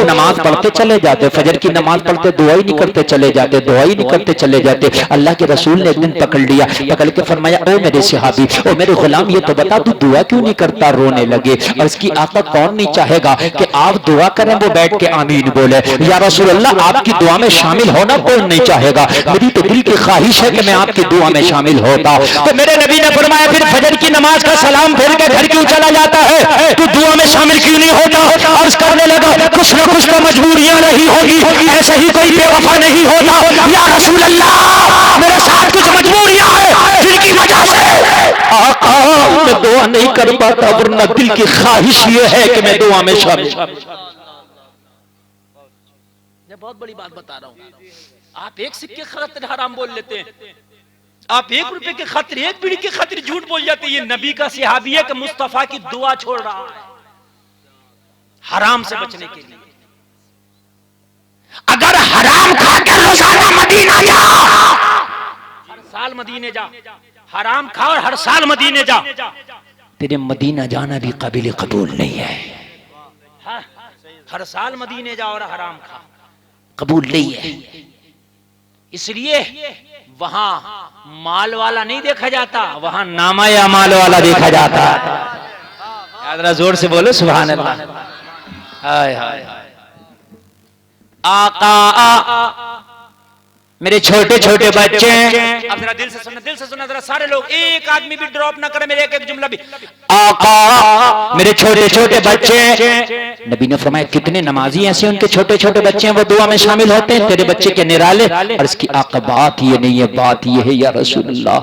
नमाज पढ़ते चले जाते, फजर की नमाज पढ़ते दुआ ही नहीं करते चले जाते, दुआ ही नहीं करते चले जाते। अल्लाह के रसूल ने एक दिन पकड़ लिया, पकड़ के फरमाया, ओ मेरे सहाबी, ओ मेरे गुलाम, ये तो बता तू दुआ क्यों नहीं करता? रोने लगे। और इसकी आका कौन नहीं चाहेगा कि आप दुआ करें, वो बैठ के आमीन बोले। या रसूल अल्लाह, आपकी दुआ में शामिल होना कौन नहीं चाहेगा? मेरी तो दिल की ख्वाहिश है कि मैं आपकी दुआ में शामिल होता। तो मेरे नबी ने फरमाया, फिर फजर की नमाज का सलाम फिर के घर क्यों चला जाता है? तू दुआ में शामिल क्यों नहीं होता? अर्ज करने लगा, कुछ ना कुछ तो मजबूरियां रही होगी, ऐसे ही कोई बेवफा नहीं होता। या रसूल अल्लाह, मेरे साथ कुछ मजबूरियां हैं जिनकी वजह से आका मैं दुआ नहीं कर पाता, वरना दिल की ख्वाहिश ये है कि मैं दुआ में शामिल। मैं बहुत बड़ी बात बता रहा हूं। आप एक सिक्के खातिर हराम बोल लेते हैं, आप 1 रुपए के खातिर, 1 बीड़ी के खातिर झूठ बोल जाते हैं। ये नबी का सहाबी है कि मुस्तफा की दुआ छोड़ रहा है हराम से बचने के लिए। अगर हराम खाकर रोजाना मदीना जा, हर साल मदीने जा, हराम खा और हर साल मदीने जा, तेरे मदीना जाना भी काबिल कबूल नहीं है। हाँ, हर साल मदीने जा और हराम खा, कबूल नहीं है। इसलिए वहां माल वाला नहीं देखा जाता, वहां नामा या माल वाला देखा जाता। याद जोर से बोलो सुभान अल्लाह। हाय हाय आका, मेरे छोटे छोटे बच्चे, अब जरा दिल से सुनना, दिल से सुनना जरा सारे लोग, एक आदमी भी ड्रॉप ना करे, मेरे एक एक जुमला भी। आका, मेरे छोटे छोटे बच्चे। नबी ने फरमाया, कितने नमाजी ऐसे उनके छोटे छोटे बच्चे हैं वो दुआ में शामिल होते हैं, तेरे बच्चे के निराले। और इसकी आका बात ये नहीं है, बात ये है या रसूलुल्लाह,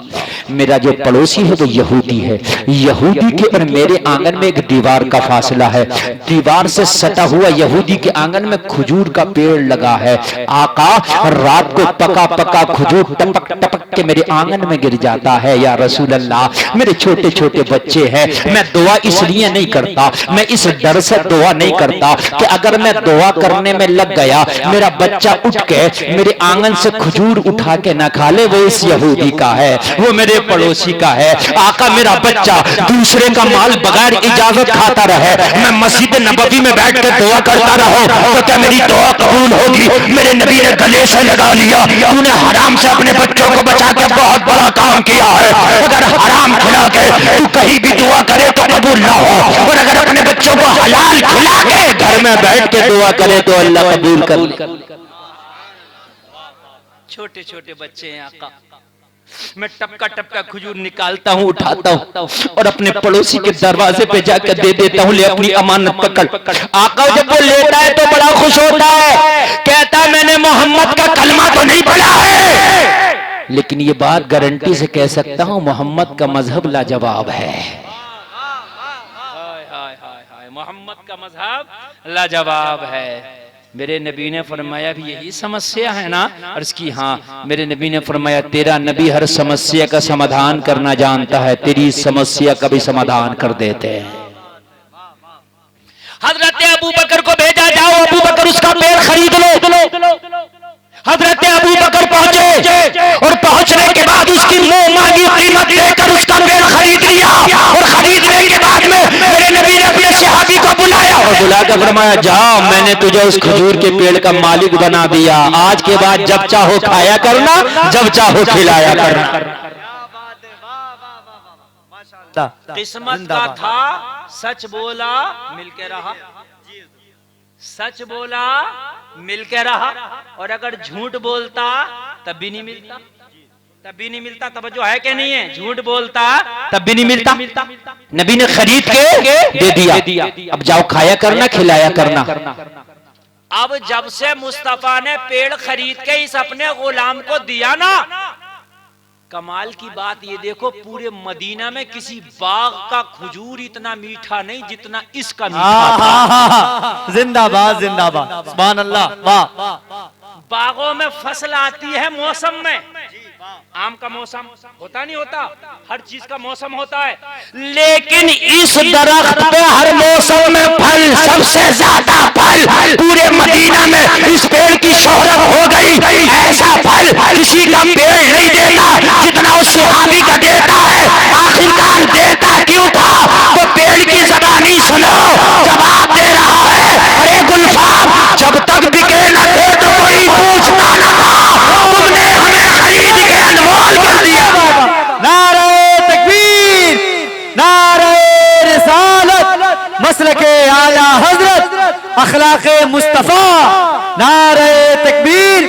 मेरा जो पड़ोसी है वो यहूदी है, यहूदी के और मेरे आंगन में एक दीवार का फासला है, दीवार से सटा हुआ यहूदी के आंगन में खजूर का पेड़ लगा है। आका, रात को पका पका खजूर टपक टपक के मेरे आंगन में गिर जाता है। या रसूल अल्लाह, मेरे छोटे छोटे बच्चे हैं, मैं दुआ इसलिए नहीं करता, मैं इस डर से दुआ नहीं करता कि अगर मैं दुआ करने में लग गया, मेरा बच्चा उठ के मेरे आंगन से खजूर उठा के ना खा ले, वो इस यहूदी का है, वो मेरे पड़ोसी का है। आका, मेरा बच्चा दूसरे का माल बगैर इजाजत खाता रहे, मैं मस्जिद नबवी में बैठ कर दुआ करता रहूं, तो क्या मेरी दुआ कबूल होगी? मेरे नबी ने गले से लगा लिया, तूने हराम से अपने बच्चों को बचा के बहुत बड़ा काम किया है। अगर हराम खिला के तू कहीं भी दुआ करे तो कबूल ना हो, और अगर अपने बच्चों को हलाल खिला के घर में बैठ के दुआ करे तो अल्लाह कबूल कर। छोटे छोटे बच्चे हैं आका, मैं टपका टपका खजूर निकालता हूँ, उठाता हूँ और अपने पड़ोसी के दरवाजे पे जाकर दे देता हूँ, ले अपनी अमानत पकड़। आका जब वो लेता है तो बड़ा खुश होता है, कहता है मैंने मोहम्मद का कलमा तो नहीं पढ़ा है, लेकिन ये बात गारंटी से कह सकता हूँ, मोहम्मद का मजहब लाजवाब है। मोहम्मद का मजहब लाजवाब है। मेरे नबी ने फरमाया भी यही समस्या है ना? अर्ज की हाँ। मेरे नबी ने फरमाया, तेरा नबी हर समस्या का समाधान करना जानता है, तेरी समस्या का भी समाधान कर देते हैं। हजरत अबू बकर को भेजा, जाओ अबू बकर उसका पेड़ खरीद लो। हजरत अबू बकर पहुंचे और पहुंचने के बाद उसकी मुंह मांगी कीमत देकर उसका पेड़ खरीद लिया, और खरीदने के बाद में मेरे नबी ने अपने सहाबी को बुलाया और बुलाकर फरमाया, जाओ मैंने तुझे उस खजूर के पेड़ का मालिक बना दिया, आज के बाद जब चाहो खाया करना, जब चाहो खिलाया करना। किस्मत का था, सच बोला मिलके रहा, सच बोला मिलके रहा, और अगर झूठ बोलता तब भी नहीं मिलता, तब भी नहीं मिलता। तब जो है कि नहीं है, झूठ बोलता तब भी नहीं मिलता। नबी ने खरीद के दे दिया, अब जाओ खाया करना, खिलाया करना। अब जब से मुस्तफा ने पेड़ खरीद के इस अपने गुलाम को दिया ना, कमाल की बात ये देखो, पूरे मदीना में किसी बाग का खजूर इतना मीठा नहीं जितना इसका मीठा था। जिंदाबाद जिंदाबाद, सुभान अल्लाह, वाह। बागों में फसल आती है मौसम में, आम का मौसम होता नहीं होता, हर चीज का मौसम होता है, लेकिन इस दरख्त पे हर मौसम में फल, सबसे ज्यादा फल पूरे मदीना में इस पेड़ की शोहरत हो गई। ऐसा फल किसी का पेड़ नहीं देता जितना उस सहाबी का देता है। आखिरकार देता क्यों था? वो पेड़ की ज़बानी सुनो, जवाब दे रहा है, अरे गुलफाम अखलाक़े मुस्तफ़ा, नारे तकबीर।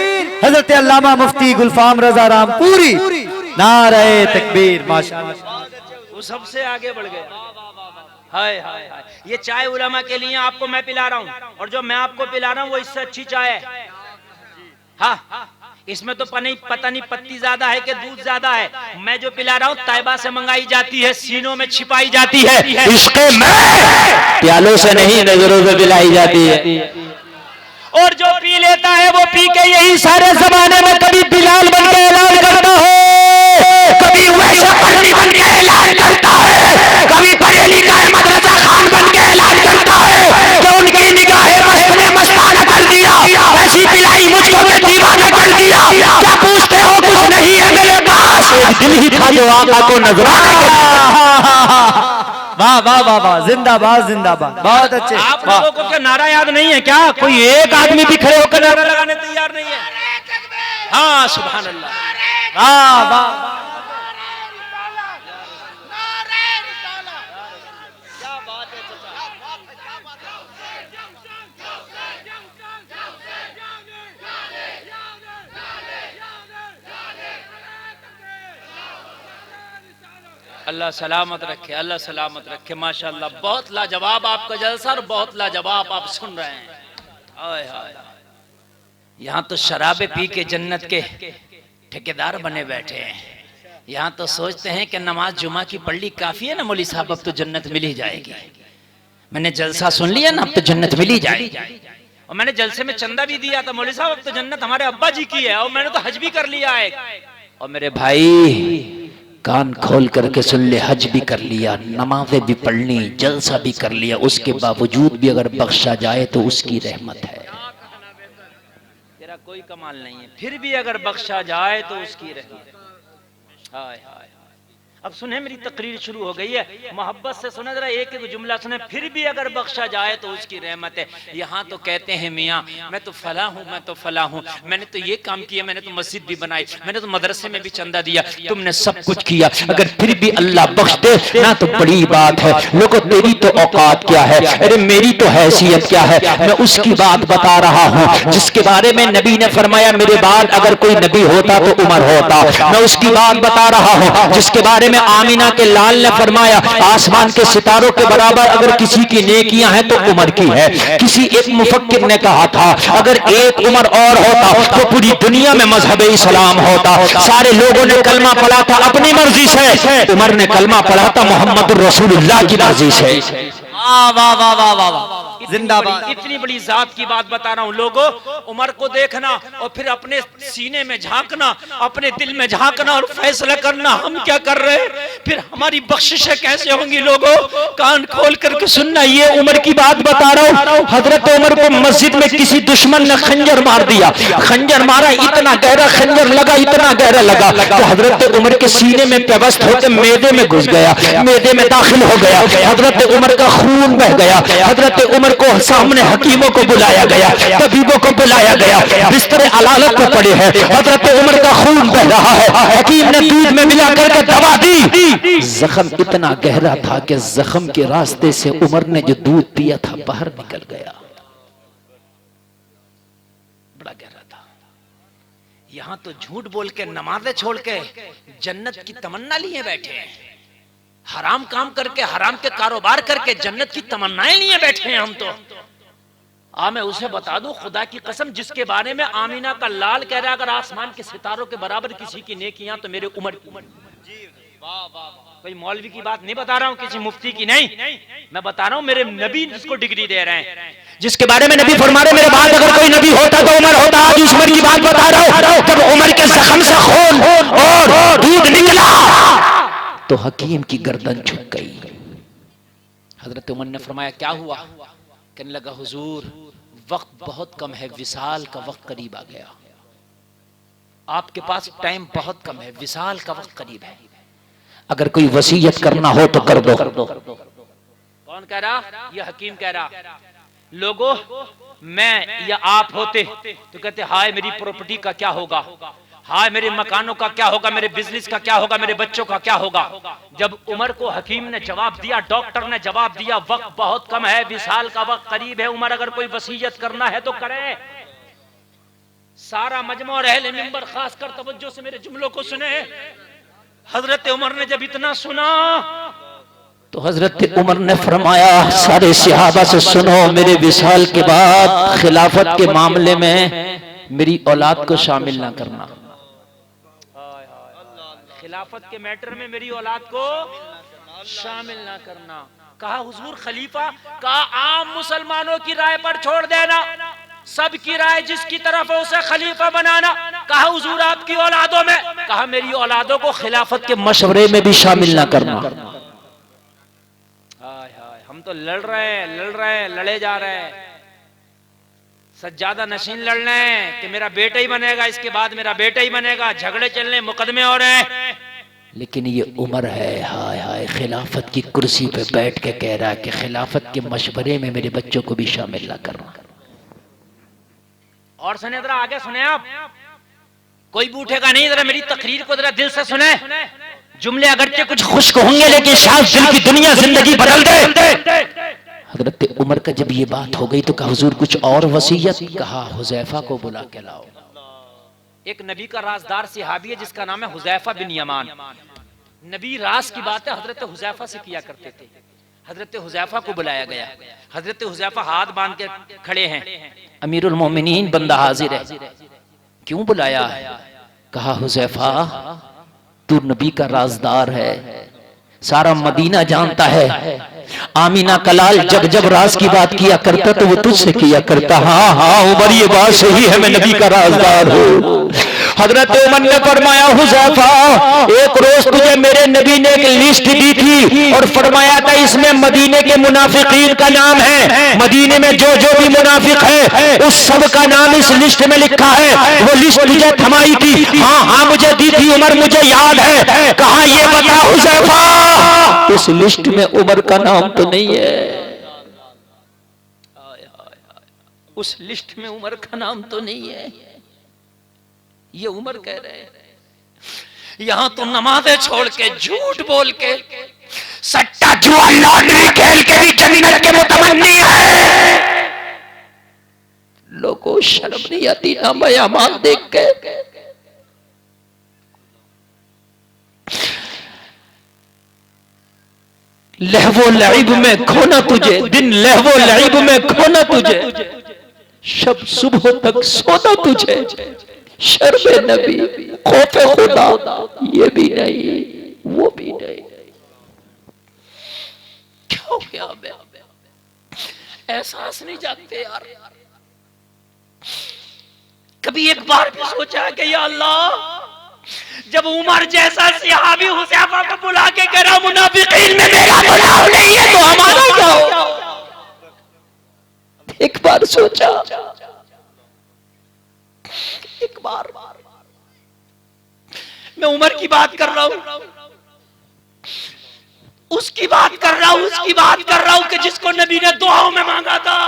हजरत अल्लामा मुफ्ती गुलफाम रजा रामपुरी, नारे तकबीर। माशाअल्लाह, वो सबसे आगे बढ़ गए। हाय हाय हाय, ये चाय उलमा के लिए आपको मैं पिला रहा हूँ, और जो मैं आपको पिला रहा हूँ वो इससे अच्छी चाय है। हाँ, इसमें तो पता नहीं पत्ती ज्यादा है कि दूध ज्यादा है। मैं जो पिला रहा हूँ तैयबा से मंगाई जाती है, सीनों में छिपाई जाती है। इश्क़े में प्यालों से नहीं, नजरों से पिलाई जाती है। और जो पी लेता है वो पी के यही सारे जमाने में कभी बिलाल बन के ऐलान करता है, कभी वैसा करनी बन के ऐलान करता है, कभी बरेली का मदरसा खान बन के ऐलान करता है कि उनकी निगाहें मस्त ने मस्ताना कर दिया, ऐसी पिलाई मुझको मैं दीवाना कर दिया। क्या पूछते हो? कुछ नहीं है मेरे पास, एक दिल ही था जो आका को नजराना। वाह वाह वाह वाह, जिंदाबाद जिंदाबाद, बहुत अच्छे। आप लोगों को क्या नारा याद नहीं है क्या? कोई एक आदमी भी खड़े होकर नारा लगाने तैयार नहीं है? हाँ, सुभान अल्लाह, वाह वाह। अल्लाह सलामत रखे, अल्लाह सलामत रखे। माशाअल्लाह, बहुत लाजवाब आपका जलसा और बहुत लाजवाब आप सुन रहे हैं। हाय हाय, यहाँ तो शराबे पी के जन्नत के ठेकेदार बने बैठे हैं। यहाँ तो सोचते हैं कि नमाज जुमा की पढ़ ली काफी है ना मौली साहब, अब तो जन्नत मिल ही जाएगी। मैंने जलसा सुन लिया ना, अब तो जन्नत मिल ही जाएगी। और मैंने जलसे में चंदा भी दिया था मौली साहब, अब तो जन्नत हमारे अब्बा जी की है, और मैंने तो हज भी कर लिया है। और मेरे भाई कान खोल करके सुन ले, हज भी कर लिया, नमाजें भी पढ़ ली, जलसा भी कर लिया, उसके बावजूद भी अगर बख्शा जाए तो उसकी रहमत है। तेरा कोई कमाल नहीं है, फिर भी अगर बख्शा जाए तो उसकी रहमत। हाय हाय, अब सुने, मेरी तकरीर शुरू हो गई है, मोहब्बत से सुने जरा, एक एक जुमला सुने। फिर भी अगर बख्शा जाए तो उसकी रहमत है। यहाँ तो कहते हैं मियाँ मैं तो फला हूँ, मैं तो फला हूँ, मैंने तो ये काम किया, मैंने तो मस्जिद भी बनाई, मैंने तो मदरसे में भी चंदा दिया, तुमने सब कुछ किया, अगर फिर भी अल्लाह बख्श दे ना तो बड़ी बात है। लोगों, तेरी तो औकात क्या है, अरे मेरी तो हैसियत क्या है। मैं उसकी बात बता रहा हूँ जिसके बारे में नबी ने फरमाया मेरे बाद अगर कोई नबी होता तो उमर होता। मैं उसकी बात बता रहा हूँ जिसके बारे में आमिना के लाल ने फरमाया आसमान के सितारों के बराबर अगर किसी की नेकियां हैं तो उमर की है। किसी एक मुफक्किर ने कहा था अगर एक उमर और होता तो पूरी दुनिया में मजहब इस्लाम होता। सारे लोगों ने कलमा पढ़ा था अपनी मर्जी से, उमर ने कलमा पढ़ा था मोहम्मद रसूलुल्लाह की मर्जी से। वाह वाह वाह वाह वाह, जिंदाबाद। इतनी बड़ी जात की बात बता रहा हूँ। लोगों, उमर को देखना और फिर अपने सीने में झांकना, अपने दिल में झांकना और फैसला करना हम क्या कर रहे हैं, फिर हमारी बख्शिशें कैसे होंगी। लोगों, कान खोल करके सुनना, ये उमर की बात बता रहा हूँ। हजरत उमर को मस्जिद में किसी दुश्मन ने खंजर मार दिया, खंजर मारा, इतना गहरा खंजर लगा, इतना गहरा लगा तो हजरत उमर के सीने में पेवस्त होकर मैदे में घुस गया, मैदे में दाखिल हो गया। हजरत उमर का खून बह गया। हजरत उमर को सामने हकीमों को बुलाया गया, तबीबों को बुलाया गया, बिस्तर अलालत पे पड़े हैं, हजरत उमर का खून बह रहा है। हकीम ने दूध में मिला करके दवा दी। जख्म इतना गहरा था कि जख्म के रास्ते से उमर ने जो दूध पिया था बाहर निकल गया, बड़ा गहरा था। यहां तो झूठ बोल के नमाजें छोड़ के जन्नत की तमन्ना लिए बैठे हैं, हराम काम करके हराम के कारोबार करके जन्नत की तमन्नाएं लिए बैठे हैं हम तो। मैं उसे बता दूं खुदा की कसम, जिसके बारे में आमीना का लाल कह रहा है अगर आसमान के सितारों के बराबर किसी की नेकियां तो मेरे उमर की। कोई मौलवी की बात नहीं बता रहा हूं, किसी मुफ्ती की नहीं, मैं बता रहा हूं मेरे नबी जिसको डिग्री दे रहे हैं, जिसके बारे में नबी फरमा रहे मेरे बाद अगर कोई नबी होता तो उमर होता। आज उमर की बात बता रहा हूं, जब उमर के जख्म से खून और दूध निकला तो हकीम की गर्दन झुक गई। हजरत उमर ने फरमाया क्या हुआ? कहने लगा हुजूर वक्त बहुत कम है, विसाल का वक्त करीब आ गया, आपके पास टाइम बहुत कम है, विसाल का वक्त करीब है, अगर कोई वसीयत करना हो तो कर दो। कौन कह रहा? यह हकीम कह रहा। लोगों, मैं या आप होते तो कहते हाय मेरी प्रॉपर्टी का क्या होगा, हाय मेरे मकानों का क्या होगा, मेरे बिजनेस का क्या होगा, मेरे बच्चों का क्या होगा। जब उमर को हकीम ने जवाब दिया, डॉक्टर ने जवाब दिया, वक्त बहुत कम है, विसाल का वक्त करीब है, उमर अगर कोई वसीयत करना है तो करे। सारा मजमा और अहले मिंबर खासकर तवज्जो से मेरे जुमलों को सुने। हजरत उमर ने जब इतना सुना तो हजरत उमर ने फरमाया, सारे सहाबा से सुनो, मेरे विसाल के बाद खिलाफत के मामले में मेरी औलाद को शामिल ना करना। खिलाफत के मैटर में मेरी औलाद को शामिल ना करना। कहा हुजूर खलीफा, कहा आम मुसलमानों की राय पर छोड़ देना, सबकी राय जिसकी तरफ है उसे खलीफा बनाना। कहा हुजूर आपकी औलादों में, कहा मेरी औलादों को खिलाफत के मशवरे में भी शामिल ना करना। हाय हाय, हम तो लड़ रहे हैं, लड़े जा रहे हैं। सज्जादा नशीन लड़ रहे हैं कि मेरा बेटा ही बनेगा, इसके बाद मेरा बेटा ही बनेगा, झगड़े चलने, मुकदमे हो रहे हैं। लेकिन ये उमर है, हाय हाय, खिलाफत की कुर्सी पे बैठ के कह रहा है कि खिलाफत के मशवरे में मेरे बच्चों को भी शामिल ना करना। और सुने जरा, आगे सुने आप, कोई भी उठेगा नहीं, जरा मेरी तकरीर को जरा दिल से सुने। जुमले अगरचे कुछ खुश्क होंगे लेकिन शायद दिल की दुनिया जिंदगी बदल दे। हजरत उमर का जब ये बात हो गई तो कहा हुजूर कुछ और वसीयत। कहा हुजैफा को बुला के लाओ। एक नबी का राजदार सहाबी है जिसका नाम है हुजैफा बिन यमान। नबी राज की बातें हजरत हुजैफा से किया करते थे। हजरत हुजैफा को बुलाया गया। हजरत हुजैफा हाथ बांध के खड़े हैं, अमीरुल मोमिनीन बंदा हाजिर है। क्यों बुलाया? कहा हुजैफा तू नबी का राजदार है, सारा मदीना जानता है। आमीना कलाल जब जब राज की बात किया करता तो वो तुझसे किया करता। हाँ हाँ उमर ये बात सही है, मैं नबी का राजदार हूँ। हजरत उमर ने फरमाया हुजैफा, एक रोज तुझे मेरे नबी ने एक लिस्ट दी थी और फरमाया था इसमें मदीने के मुनाफिकीन का नाम है, मदीने में जो जो भी मुनाफिक है उस सब का नाम इस लिस्ट में लिखा है। वो लिस्ट तुझे थमाई थी? हाँ हाँ मुझे दी थी उमर, मुझे याद है। कहा ये बता हुजैफा, इस लिस्ट में उमर का नाम तो नहीं है। उस लिस्ट में उमर का नाम तो नहीं है। ये उमर कह रहे हैं। यहां तो नमाजें छोड़ के, झूठ बोल के, सट्टा जुआ लॉटरी खेल के भी जन्नत के मुतमन्नी है। लोगों को शर्म नहीं आती नामा अमाल देख के? लहवो लईब में खोना तुझे, दिन लहवो लईब में खोना तुझे, शब सुबह तक सोना तुझे। शर्म नबी, खौफे खुदा, ये भी नहीं वो भी नहीं। क्या हो गया? एहसास नहीं जागते यार। कभी एक बार भी सोचा है कि या अल्लाह, जब उमर जैसा सहाबी हुजैफा को बुला के कह रहा मुनाफिकीन में मेरा गुनाह नहीं है तो हमारा क्या हो? एक बार सोचा, एक बार मैं उमर की बात कर रहा हूं, उसकी बात कर रहा हूं, उसकी बात कर रहा हूं कि जिसको नबी ने दुआओं में मांगा था,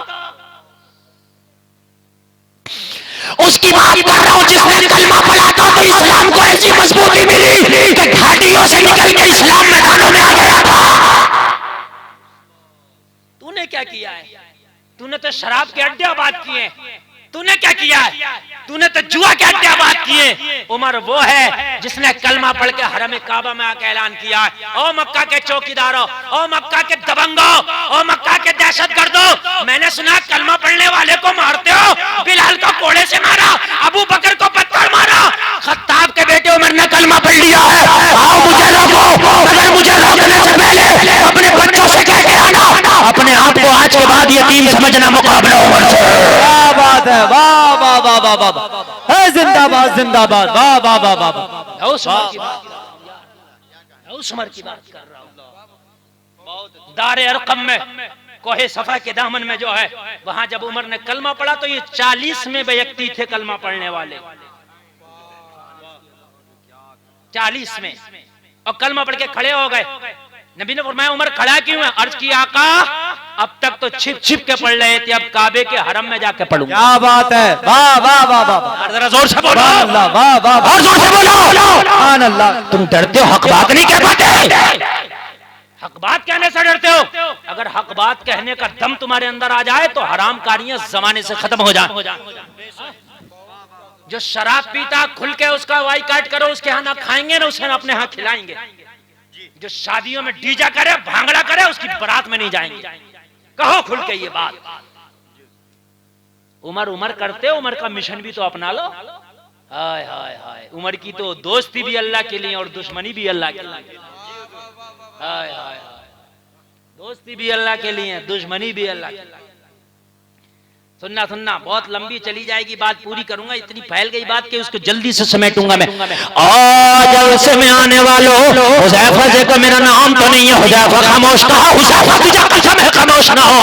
उसकी बात कर रहा हूं जिसने कलमा पढ़ा था तो इस्लाम को ऐसी मजबूती मिली कि घाटियों से निकल के इस्लाम मैदानों में आ गया था। तूने क्या किया है? तूने तो शराब के अड्डे आबाद किए। तूने क्या किया है? तूने तो जुआ के अड्डे आबाद किए। उमर वो है जिसने कलमा पढ़ के हरम काबा में आके ऐलान किया है, ओ मक्का के चौकीदारों, ओ मक्का के दबंगों, ओ मक्का के दहशतगर्दों, मैंने सुना कलमा पढ़ने वाले को मारते हो। बिलाल को कोड़े से मारा, अबू बकर को पत्थर मारा, खत्ताब के बेटे उमर ने कलमा पढ़ लिया है। आओ मुझे रोको, मगर मुझे रोकने से पहले अपने बच्चों से कह के आना, अपने आप को आज के बाद यतीम समझना मुकाबला उमर से। क्या बात है, वाह वाह वाह वाह वाह, है जिंदाबाद जिंदाबाद, वाह वाह वाह वाह। उमर की बात कर रहा हूं। दारे अरकम में कोहे सफा के दामन में जो है, वहां जब उमर ने कलमा पढ़ा तो ये 40 में व्यक्ति थे कलमा पढ़ने वाले, 40 में, और कलमा पढ़ के खड़े हो गए। नबी ने फरमाया उमर खड़ा क्यों है? अर्ज की आका अब तक तो छिप छिप के पढ़ रहे थे, अब काबे के हरम में जाके पढ़ूंगा। क्या बात है, वाह वाह वाह वाह, जरा जोर से बोलो, सुभान अल्लाह, वाह वाह वाह, और जोर से बोलो। सुभान अल्लाह। तुम डरते हो, हक बात नहीं कह पाते। हक बात कहने से डरते हो? अगर हक बात कहने का दम तुम्हारे अंदर आ जाए तो हराम कारियां जमाने से खत्म हो जाए। जो शराब पीता खुल के उसका वाई काट करो, उसके यहाँ ना खाएंगे ना उसे अपने यहाँ खिलाएंगे। जो शादियों में डीजा करे भांगड़ा करे उसकी बारात में नहीं जाएंगे। कहो खुल के ये बात। उमर करते, उमर का मिशन भी तो अपना लो। हाय हाय हाय, उमर की तो दोस्ती भी अल्लाह के लिए और दुश्मनी भी अल्लाह के लिए। हाय हाय हाय, दोस्ती भी अल्लाह के लिए, दुश्मनी भी अल्लाह के लिए। सुनना सुनना, बहुत लंबी चली जाएगी बात, पूरी करूंगा। इतनी फैल गई बात कि उसको जल्दी से समेटूंगा मैं। आज से मैं आने वालों, हुज़ैफा से का मेरा नाम तो नहीं है। हुज़ैफा खामोश कहा, हुज़ैफा तुझे कसम है खामोश ना हो।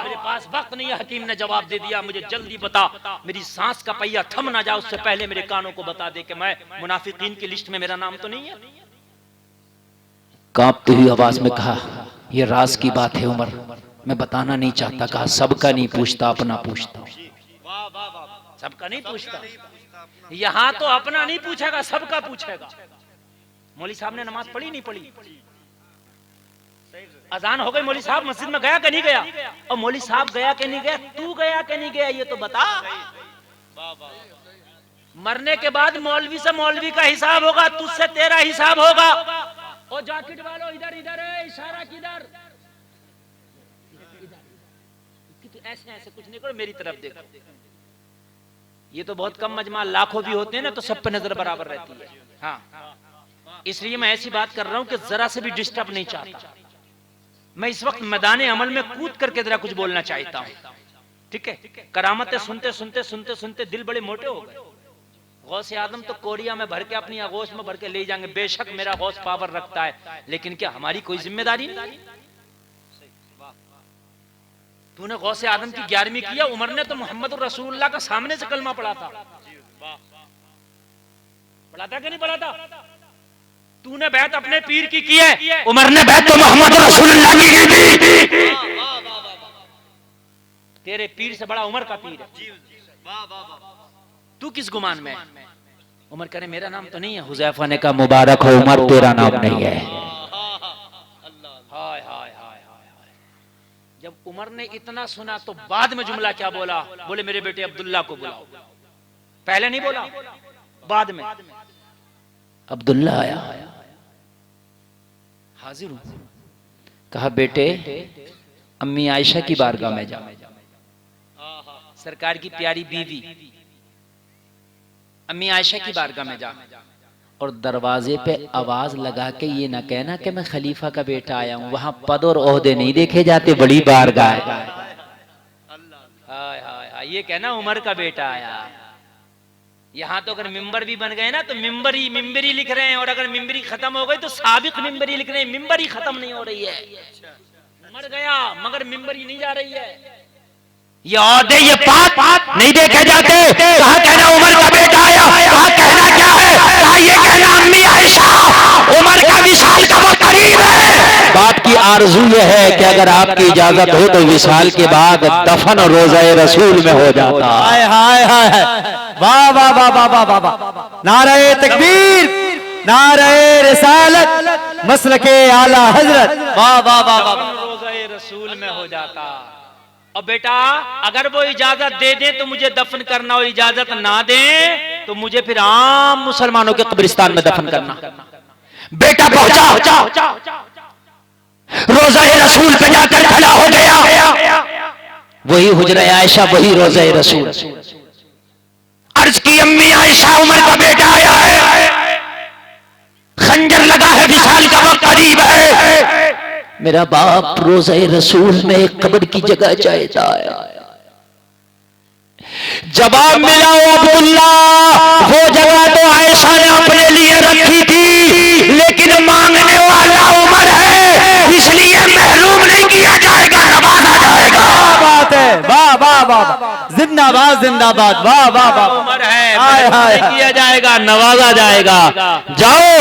मेरे पास वक्त नहीं है। हकीम ने जवाब दे दिया, मुझे जल्दी बता, मेरी सांस का पहिया थम ना जाए उससे पहले मेरे कानों को बता दे कि मैं मुनाफिकीन की लिस्ट में मेरा नाम तो नहीं है। कांपती हुई आवाज में कहा, ये राज की बात है उमर, मैं बताना नहीं चाहता। कहा सबका नहीं पूछता, अपना पूछता। सबका नहीं पूछता, यहाँ तो अपना नहीं पूछेगा, सबका पूछेगा। मौली साहब ने नमाज पढ़ी नहीं पढ़ी? अजान हो गई, मौली साहब मस्जिद में गया कि नहीं गया? और मौली साहब गया कि नहीं गया? तू गया कि नहीं गया ये तो बता। मरने के बाद मौलवी से मौलवी का हिसाब होगा, तुझसे तेरा हिसाब होगा। और जैकेट वालों इधर इधर है, इशारा किधर? ऐसे ऐसे कुछ नहीं करो, मेरी तरफ देखो। ये तो बहुत कम मजमा, लाखों भी होते हैं ना तो सब पे नजर बराबर रहती है। हाँ, इसलिए मैं ऐसी बात कर रहा हूं कि जरा से भी डिस्टर्ब नहीं चाहता। मैं इस वक्त मैदान अमल में कूद करके जरा कुछ बोलना चाहता हूं। ठीक है, करामतें सुनते सुनते सुनते सुनते दिल बड़े मोटे हो गए। गौसे आदम तो कोरिया में भर के अपनी आगोश में भर के ले जाएंगे। बेशक मेरा गौस पावर रखता है, लेकिन क्या हमारी कोई जिम्मेदारी नहीं? तूने गौसे आदम की 11वीं किया, उमर ने तो मोहम्मद रसूलुल्लाह का सामने से कलमा पढ़ा था। पढ़ा था कि नहीं पढ़ा था? तूने बैत अपने पीर की है, उमर ने बैत तो मोहम्मद रसूलुल्लाह की थी। तेरे पीर से बड़ा उमर का पीर है। तू किस गुमान में? उमर करे मेरा नाम तो नहीं है। हुज़ैफा ने कहा मुबारक हो उमर, तेरा नाम नहीं है। हाय हाय हाय हाय। जब उमर ने इतना सुना तो बाद में जुमला क्या बोला? बोले मेरे बेटे अब्दुल्ला को बुलाओ। पहले नहीं बोला, बाद में। अब्दुल्ला आया, हाजिर हूं। कहा बेटे अम्मी आयशा की बारगाह में जा। सरकार की प्यारी बीवी अम्मी आयशा की बारगाह में जा और दरवाजे पे आवाज लगा के ये ना कहना कि मैं खलीफा का बेटा आया हूं। वहां पद और ओहदे नहीं देखे जाते, बड़ी बारगाह है। हाय हाय हाय, ये कहना उमर का बेटा आया। यहाँ तो अगर मिंबर भी बन गए ना तो मिंबरी लिख रहे हैं, और अगर मिंबरी खत्म हो गई तो साबिक मिंबरी लिख रहे हैं। मिंबरी खत्म नहीं हो रही है, मर गया मगर मिंबरी नहीं जा रही है। ये ओहदे ये पाप नहीं देखे जाते। कहा कहना उमर का बेटा आया, कहा कहना क्या है? कहा ये कहना अम्मी आयशा उमर का विशाल का वो करीब है। बात की आरज़ू ये है कि अगर आपकी इजाजत हो तो विशाल के बाद दफन और रोज़ा रसूल में हो जाता। हाय हाय हाय, वाह वाह वाह वाह वाह वाह, नारे तकबीर, नारे रिसालत, मसलके आला हजरत, वाह वाह वाह वाह। रोज़ा रसूल में हो जाता। और बेटा अगर वो इजाजत दे दे तो मुझे दफन करना, और इजाजत ना दे तो मुझे फिर आम मुसलमानों के कब्रिस्तान में दफन करना। बेटा पहुंचा, रोज़ा रसूल पे जाकर खड़ा हो गया। वही हुजरा आयशा, वही रोज़ा रसूल। अर्ज की अम्मी आयशा उमर का बेटा आया है, खंजर लगा है, विशाल का वक्त करीब है। मेरा बाप रोज़ा रसूल में एक कब्र की जगह चाहता है। जवाब मिला अब्दुल्ला, वो जगह तो आयशा ने अपने लिए रखी थी, लेकिन मांगने वाला उमर है, इसलिए महरूम नहीं किया जाएगा, नवाजा जाएगा। बात है, वाह वाह वाह, जिंदाबाद जिंदाबाद, वाह वाह वाह। उमर है, हाय हाय, किया जाएगा, नवाजा जाएगा। जाओ,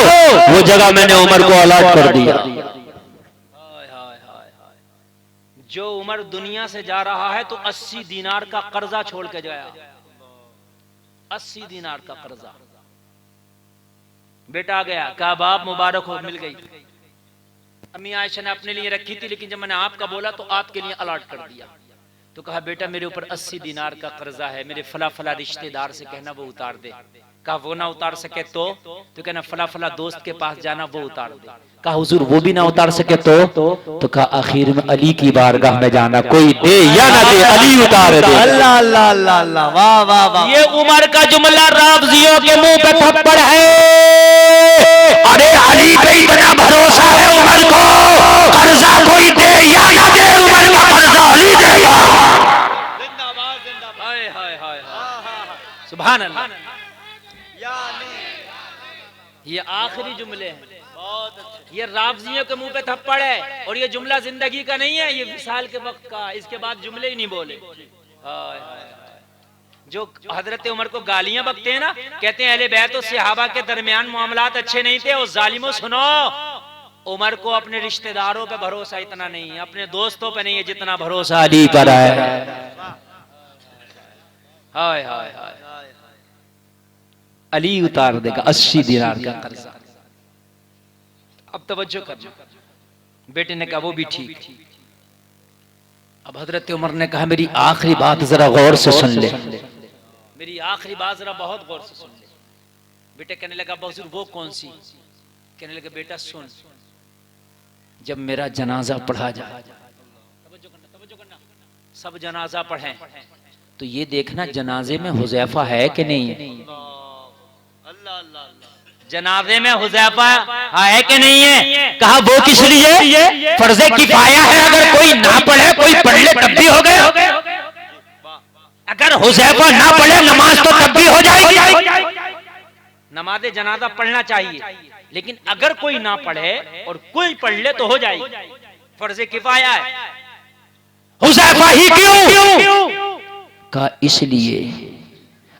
वो जगह मैंने उमर को अलॉट कर दिया। जो उमर दुनिया से जा रहा है तो 80 दीनार का कर्जा छोड़ के गया। 80 दीनार का कर्जा। बेटा आ गया, कहा बाप मुबारक हो, मिल गई। अम्मी आयशा ने अपने लिए रखी थी, लेकिन जब मैंने आपका बोला तो आपके लिए अलॉट कर दिया। तो कहा बेटा मेरे ऊपर 80 दीनार का कर्जा है, मेरे फला फला रिश्तेदार से कहना वो उतार दे। कहा वो ना उतार सके तो कहना फला फला दोस्त के पास जाना, वो उतार दे। कहा हुजूर वो भी ना उतार सके तो कहा आखिर में अली की बारगाह में जाना, कोई दे या ना दे अली उतार दे। अल्लाह अल्लाह अल्लाह अल्लाह, वाह वाह वाह। ये उमर का जुमला राफ़ज़ियों के मुंह पे थप्पड़ है। अरे अली पे इतना भरोसा है उमर को, कर्जा कोई दे या ना दे, उमर का कर्जा अली देगा। जिंदाबाद जिंदाबाद, हाय हाय हाय हाय, सुभान अल्लाह। ये आखिरी जुमले हैं, बहुत अच्छे। ये राफ़ज़ियों के मुंह पे थप्पड़ है, और ये जुमला जिंदगी का नहीं है, ये विसाल के वक्त का। इसके बाद जुमले ही नहीं बोले। हाय हाय हाय। जो हजरत उमर को गालियां बकते हैं ना, कहते हैं अहले बैत और सहाबा के दरमियान मामलात अच्छे नहीं थे। और जालिमों सुनो, उमर को अपने रिश्तेदारों पे भरोसा इतना नहीं है, अपने दोस्तों पे नहीं है जितना भरोसा अली पर है। हाय हाय हाय, अली उतार देगा 80 दीनार का कर्जा। अब तवज्जो करना, बेटे ने कहा वो भी ठीक। अब हजरत उमर ने कहा मेरी आखिरी बात जरा गौर से सुन ले, मेरी आखिरी बात जरा बहुत गौर से सुन ले। बेटे कहने लगा हुजूर वो कौन सी? कहने लगा बेटा सुन, जब मेरा जनाजा पढ़ा जाए, तवज्जो करना, सब जनाजा पढ़े तो ये देखना जनाजे में हुज़ैफा है कि नहीं है। जनाजे में हुज़ैफा है कि नहीं है? कहा वो किस लिए? फर्ज़े किफ़ाया है, अगर कोई ना पढ़े कोई पढ़ ले तब भी हो गए। अगर हुज़ैफा ना पढ़े नमाज तो तब भी हो जाएगी। नमाज़े जनाजा पढ़ना चाहिए, लेकिन अगर कोई ना पढ़े और कोई पढ़ ले तो हो जाएगी। फर्ज़े किफ़ाया है। हुज़ैफा ही क्यों? कहा इसलिए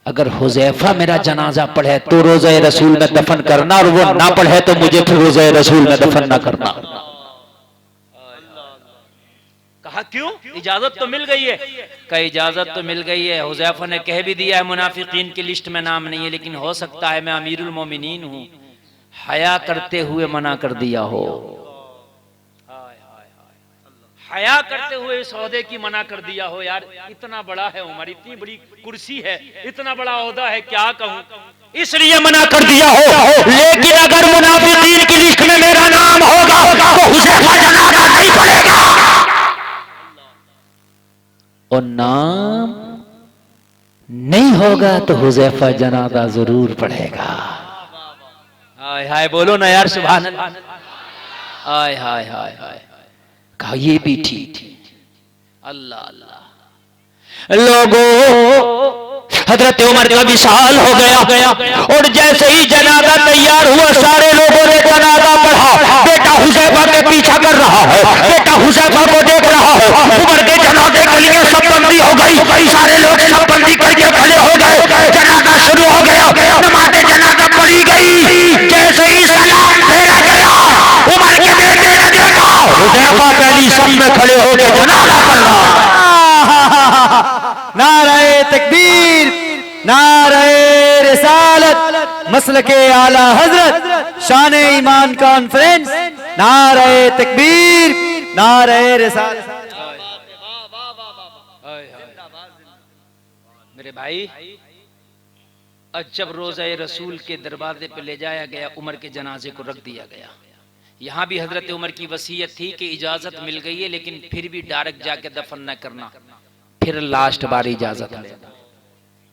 अगर हुज़ैफा मेरा जनाजा पढ़े तो रोज़े रसूल में दफन करना, और वो ना पढ़े तो मुझे फिर रोज़े रसूल में दफन ना करना। कहा क्यों? इजाजत तो मिल गई है। कहा इजाजत तो मिल गई है, हुज़ैफा ने कह भी दिया है मुनाफिकीन की लिस्ट में नाम नहीं है, लेकिन हो सकता है मैं अमीरुल मोमिनीन हूं, हया करते हुए मना कर दिया हो। हया करते हुए सौदे की मना कर दिया हो। यार इतना बड़ा है उमर, इतनी बड़ी कुर्सी है, इतना बड़ा ओहदा है, क्या कहूं, इसलिए मना कर दिया हो। लेकिन अगर मुनाफिकीन की लिस्ट में मेरा नाम होगा तो हुज़ैफा जनाजा नहीं पड़ेगा, और नाम नहीं होगा तो हुज़ैफा जनाजा जरूर पड़ेगा। हाय हाय बोलो ना यार, सुभान अल्लाह। हाय हाय हाय हाय। कहा ये भी ठीक। अल्लाह अल्लाह। लोगों हजरत उमर का विशाल हो गया, और जैसे ही जनाजा तैयार हुआ सारे लोगों ने जनाजा पढ़ा। बेटा हुज़ैफा के पीछा कर रहा है, बेटा हुज़ैफा को देख रहा है। उमर के जनाजे के लिए सब बंदी हो गई, सारे लोग सब बंदी करके खड़े हो गए। जनाजा शुरू हो गया, नमाज़े जनाजा पढ़ी गई। जैसे ही सलाम फेरा गया, उमर के बेटे ने देखा हुज़ैफा पहली सब में खड़े हो गए जनाजा पढ़ रहा। नारे तकबीर, नारे रिसालत, मसलके आला हजरत, शाने ईमान कॉन्फ्रेंस, नारे तकबीर, नारे रिसालत। मेरे भाई, जब रोज़े रसूल के दरवाजे पे ले जाया गया, उमर के जनाजे को रख दिया गया। यहाँ भी हजरत उमर की वसीयत थी कि इजाजत मिल गई है, लेकिन फिर भी डायरेक्ट जाके दफन न करना, फिर लास्ट बार इजाजत लेना।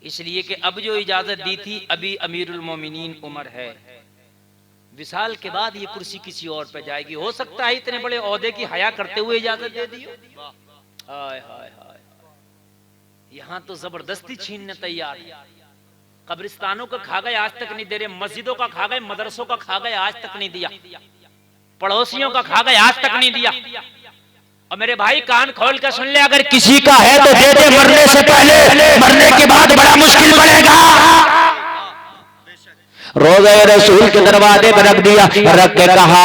इसलिए कि अब जो इजाजत दी थी अभी अमीरुल मोमिनीन उमर है, विसाल के बाद ये कुर्सी किसी और पे जाएगी। हो सकता है इतने बड़े ओहदे की हया करते हुए इजाजत दे दी हो। हाय हाय हाय, यहाँ तो जबरदस्ती छीनने तैयार है। कब्रिस्तानों का खा गए, आज तक नहीं दे रहे। मस्जिदों का खा गए, मदरसों का खा गए, आज तक नहीं दिया। पड़ोसियों का खा गए, आज तक नहीं दिया। और मेरे भाई कान खोल कर सुन ले, अगर किसी का है तो दे दे, मरने से पहले, मरने के बाद बड़ा मुश्किल पड़ेगा। रोज़े रसूल के दरवाजे पर रख दिया, रख के कहा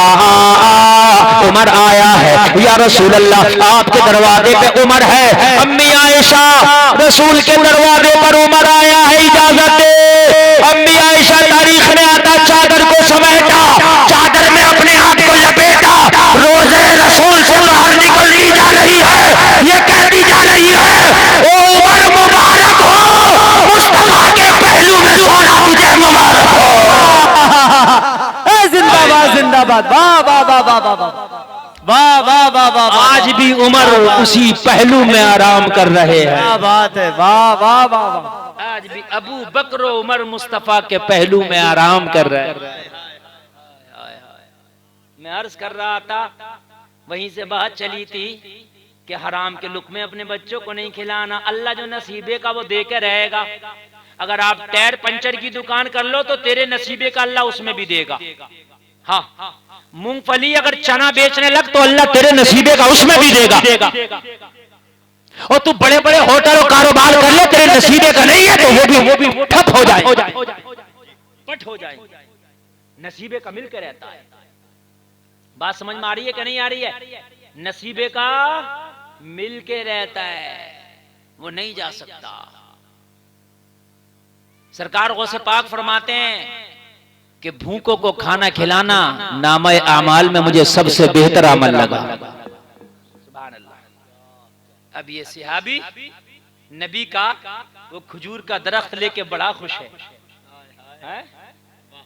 उमर आया है या रसूल अल्लाह, आपके दरवाजे पे उमर है। अम्मी आयशा, रसूल के दरवाजे पर उमर आया है, इजाजत दे। अम्मी आयशा तारीख में आता, चादर को समेटा, चादर में अपने हाथ को लपेटा, रोज़े रसूल से बाहर निकलती जा रही है, ये कहती जा रही है ओ उमर मुबारक हो, मुस्तफा के पहलू में सोना तुझे मुबारक हो। जिंदाबाद जिंदाबाद, वाह वाह वाह वाह वाह वाह वाह वाह वाह। आज भी उमर उसी पहलू में आराम कर रहे हैं। क्या बात है, वाह वाह वाह वाह। आज भी अबू बकर उमर मुस्तफा के पहलू में आराम कर रहे हैं। मैं अर्ज कर रहा था, वहीं से बात चली थी कि हराम के लुक़मे अपने बच्चों को नहीं खिलाना। अल्लाह जो नसीबे का वो दे के रहेगा। अगर आप टायर पंचर की दुकान कर लो तो तेरे नसीबे का अल्लाह उसमें भी देगा। हाँ, मूंगफली अगर चना बेचने लग तो अल्लाह तेरे नसीबे का उसमें भी देगा। और तू बड़े बड़े होटल और कारोबार कर ले, तेरे नसीबे का नहीं है तो वो भी ठप हो जाए, पट हो जाए। नसीबे का मिलकर रहता है। बात समझ में आ रही है कि नहीं आ रही है? नसीबे का मिल के रहता है, वो नहीं जा सकता। सरकार गौसे पाक फरमाते हैं कि भूखों को खाना खिलाना नामे आमाल में मुझे सबसे बेहतर अमल लगा। सुभान अल्लाह। अब ये सिहाबी नबी का वो खजूर का दरख्त लेके बड़ा खुश है?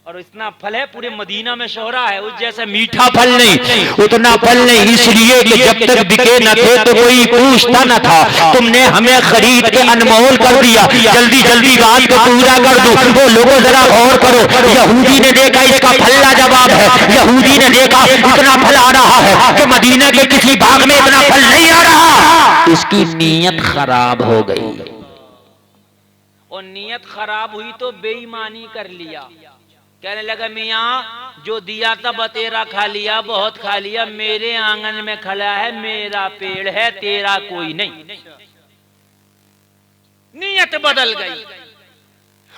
और इतना फल है, पूरे मदीना में शोहरा है, उस जैसा मीठा फल नहीं, उतना फल नहीं, इसलिए कि जब तक बिके न थे तो कोई पूछता न था। तुमने हमें खरीद के अनमोल कर दिया। जल्दी जल्दी बात को पूरा कर दो। वो लोगों जरा गौर करो, यहूदी ने देखा इसका फल लाजवाब है। यहूदी ने देखा इतना फल आ रहा है कि मदीना के किसी भाग में इतना फल नहीं आ रहा। इसकी नीयत खराब हो गई। और नीयत खराब हुई तो बेईमानी कर लिया। कहने लगा मियाँ जो दिया था बतेरा खा लिया, बहुत खा लिया, मेरे आंगन में खड़ा है, मेरा पेड़ है, तेरा कोई नहीं। नीयत बदल गई।